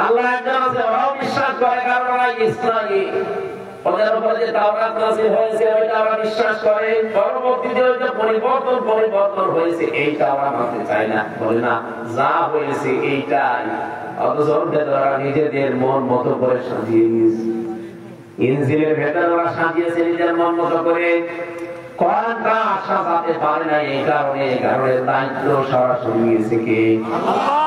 আল্লাহ একজন আছে, ওরাও বিশ্বাস করে, কারণ ওরা ইসলামী, ওদের উপরে যে তাওরাত নাযিল হয়েছে ওইটা ওরা বিশ্বাস করে। পরবর্তীতে ওইটা পরিবর্তন হয়েছে, এইটা ওরা মানতে চায় না, বলে না যা হয়েছে এইটাই। অথচ ওরা নিজেদের মন মতো করে সাজিয়ে নিয়েছে। ইনজিলের ভেতরে ওরা সাজিয়েছে নিজের মন মতো করে। কোরআনটা সাজাতে পারে না, এই কারণে দায়িত্ব সরাসরি নিয়েছে কে? আল্লাহ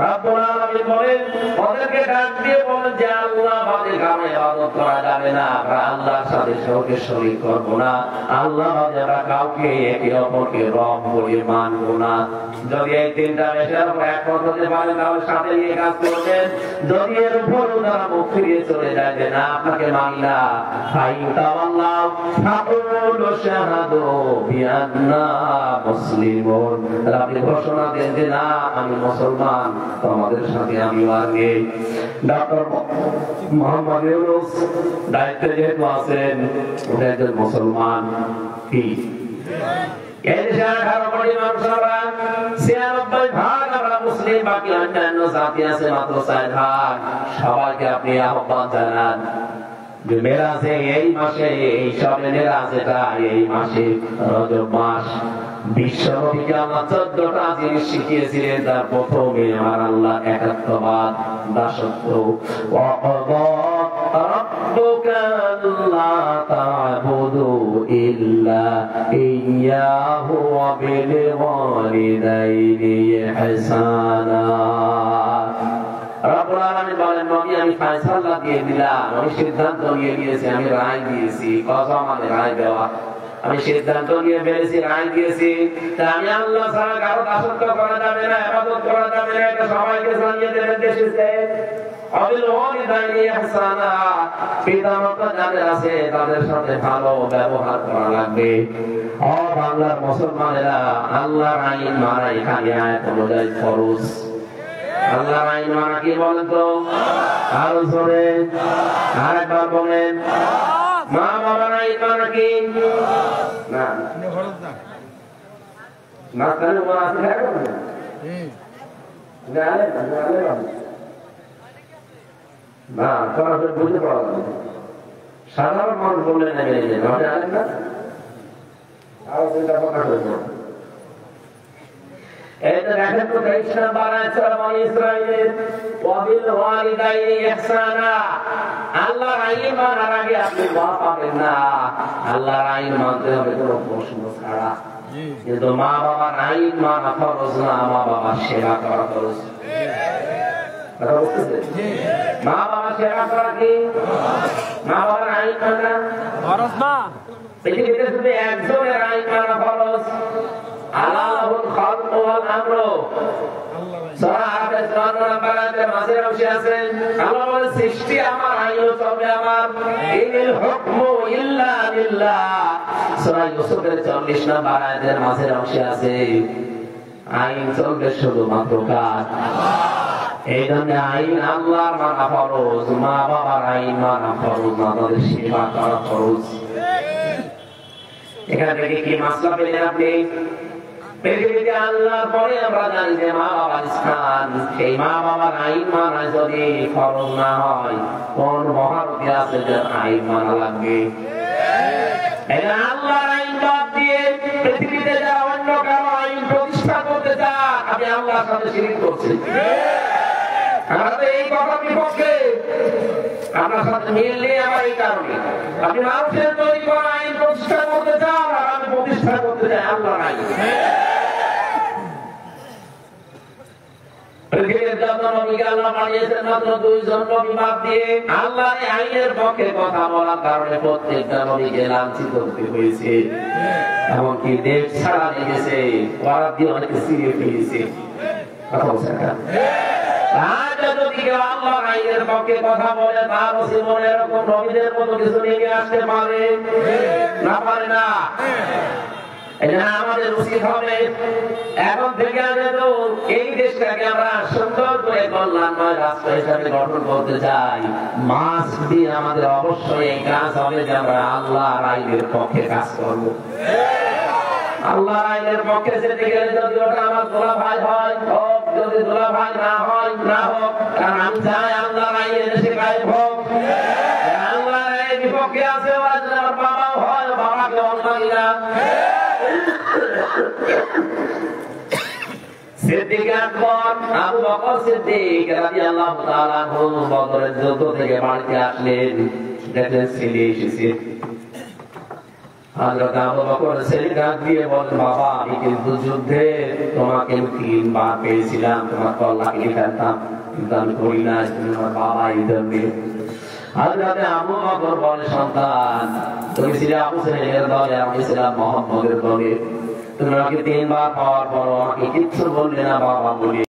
রাব্বুল আলামিন বলেন, ওদেরকে ডাক দিয়ে বলেন যে আল্লাহ বাদে কারণে ইবাদত করা যাবে না, আমরা আল্লাহর সাথে কাউকে শরীক করব না, আল্লাহ বাদে আমরা কাউকে একে অপরকে রব বলে মানব না। যদি এই তিনটা বিষয়ের উপর একমত হতে পারেন তাহলে সাথে নিয়ে কাজ করবেন। যদি এর উপর তারা মুখ ফিরিয়ে চলে যায় যে না আপনাকে মানি না, ফাইন তাওয়াল্লাহু ফাকুলু শাহাদু বিআন্না মুসলিমুন, আপনি ঘোষণা দেন যে না আমি মুসলমান, তোমাদের সাথে আমি আগে। ডক্টর মোহাম্মদ ইউনূস দায়িত্বে যেহেতু আছেন, উনি একজন মুসলমান। কি এই দেশে 18 কোটি মানুষ, আমরা 96 ভাগ আমরা মুসলিম, বাকি অন্যান্য জাতি আছে মাত্র 4 ভাগ। সবাইকে আপনি আহ্বান জানান যে মেরাজে এই মাসে, এই সবে মেরাজেটা এই মাসে রজব মাস, বিশ্বনবীকে আল্লাহ 14টা জিনিস শিখিয়েছিলেন। তার প্রথমে আমার আল্লাহ একাত্মবাদ, দাসত্ব। ওয়াকাদা রাব্বুকা আল্লা তা'বুদু ইল্লা ইয়্যাহু ওয়া বিল ওয়ালিদাইনি ইহসানা। রব্বুল আলামিন বলেন, নবী আমি ফয়সালা দিয়ে দিলাম, আমি সিদ্ধান্ত নিয়ে নিয়েছি, আমি রায় দিয়েছি। কসম আমি রায় দেওয়া, আমি সিদ্ধান্ত নিয়ে ফেলেছি, রায় দিয়েছি। তা আমি আল্লাহ ছাড়া কারো দাসত্ব করা যাবে না, ইবাদত করা যাবে না, এটা সবাইকে জানিয়ে দেবেন দেশে। অবিল ওয়ালিদাইনি ইহসানা, পিতামাতা যাদের আছে তাদের সাথে ভালো ব্যবহার করা লাগবে। ও বাংলার মুসলমানেরা, আল্লাহর আইন মানা এখানে আয়াত অনুযায়ী ফরজ। আল্লাহর আইন মানা কি বলেন তো? আরো জোরে আরেকবার বলেন। মা বাবার আইন মানা কি? না না কেন মা আছে না, সরাসরি বুঝতে পারা যাবে। সাধারণ মানুষ বললে নেবে জানেন না, আরো চিন্তা প্রকাশ হয়েছে। এটা দেখেন তো 23 নম্বর আয়াত সূরা বনী ইসরাঈলের, ওয়াবিল ওয়ালিদাইনি ইহসানা। আল্লাহর আইন মানার আগে আপনি মা পাবেন না, আল্লাহর আইন মানতে হবে কোনো প্রশ্ন ছাড়া। কিন্তু মা বাবার আইন মানা ফরজ না, মা বাবার সেবা করা ফরজ। কথা বুঝতেছেন? মা বাবার সেবা করা কি? মা বাবার আইন মানা ফরজ না। পৃথিবীতে শুধু একজনের আইন মানা ফরজ। আল্লাহুল খালকু ওয়াল আমরু, সূরা আরাফের 54 নম্বর আয়াতের মাঝে বসে আছেন। আল্লাহ বলেন, সৃষ্টি আমার, আইন চলবে আমার। ইনিল হুকমু ইল্লা লিল্লাহ, সূরা ইউসুফের 40 নম্বর আয়াতের মাঝে বসে আছে, আইন চলবে শুধুমাত্র কার? এই জন্য আইন আল্লাহর মানা ফরজ, মা বাবার আইন মানা ফরজ না, তাদের সেবা করা ফরজ। এখান থেকে কি মাসলা পেলেন আপনি? পৃথিবীতে আল্লাহর পরে আমরা জানি যে মা বাবার স্থান। সেই মা বাবার আইন মানা যদি ফরজ না হয়, কোন মহারথী আছে যে আইন মানা লাগবে? আল্লাহর আইন বাদ দিয়ে পৃথিবীতে যারা অন্য কারো আইন প্রতিষ্ঠা করতে চান, আপনি আল্লাহর সাথে শিরক করছেন। আমরা তো এই কথা বিপক্ষে, আপনার সাথে মিল নেই আমার এই কারণে। আপনি মানুষের তৈরি করা আইন প্রতিষ্ঠা করতে চান, আর আমি প্রতিষ্ঠা করতে চাই আল্লাহর আইন। পৃথিবীর যত নবীকে আল্লাহ পাঠিয়েছেন মাত্র 2 জন নবী বাদ দিয়ে আল্লাহর আইনের পক্ষে কথা বলার কারণে প্রত্যেকটা নবীকে লাঞ্ছিত হতে হয়েছে। এমনকি দেশ ছাড়া লেগেছে, ওরা দিয়ে অনেকে সিরিয়ে ফেলেছে। কথা বলছেন না? আজ যদি কেউ আল্লাহর আইনের পক্ষে কথা বলে, তার জীবনে এরকম নবীদের মতো কিছু নিয়ে আসতে পারে না? পারে না। আমাদের উচিত হবে এখন থেকে এই দেশটাকে আমরা সুন্দর করে কল্যাণময় রাষ্ট্র হিসাবে গঠন করতে চাই। মাস্ট বি আমাদের অবশ্যই এই কাজ হবে যে আমরা আল্লাহর আইনের পক্ষে কাজ করবো। আল্লাহর আইনের পক্ষে যেতে গেলে যদি ওটা আমার দোলা ভাই হয় হোক, যদি দোলা ভাই না হয় না হোক, কারণ আমি চাই আল্লাহর আইনের দেশে গায়েব হোক। আল্লাহর আইনের বিপক্ষে আছে ওরা যদি আমার বাবাও হয়, বাবাকে অন্যায় না। সিদ্দিক আকবর আবু বকর সিদ্দিক রাদিয়াল্লাহু তাআলা আনহু বদরের যুদ্ধ থেকে বাড়িতে আসলেন, দেখলেন ছেলে এসেছে। হযরত আবু বকর ছেলে ডাক দিয়ে বলেন, বাবা আমি কিন্তু যুদ্ধে তোমাকে 3 বার পেয়েছিলাম, তোমার কল্যাণ লিখাতাম, কিন্তু আমি করি না, তোমার বাবা এই জন্যে। হযরত আবু বকর বলে, সন্তান তুমি ছিলে আবু সুফিয়ানের দলে, আমি ছিলাম মুহাম্মদের দলে, তুমি আমাকে 3 বার পাওয়ার পর আমাকে কিচ্ছু বললে না বাবা বলে।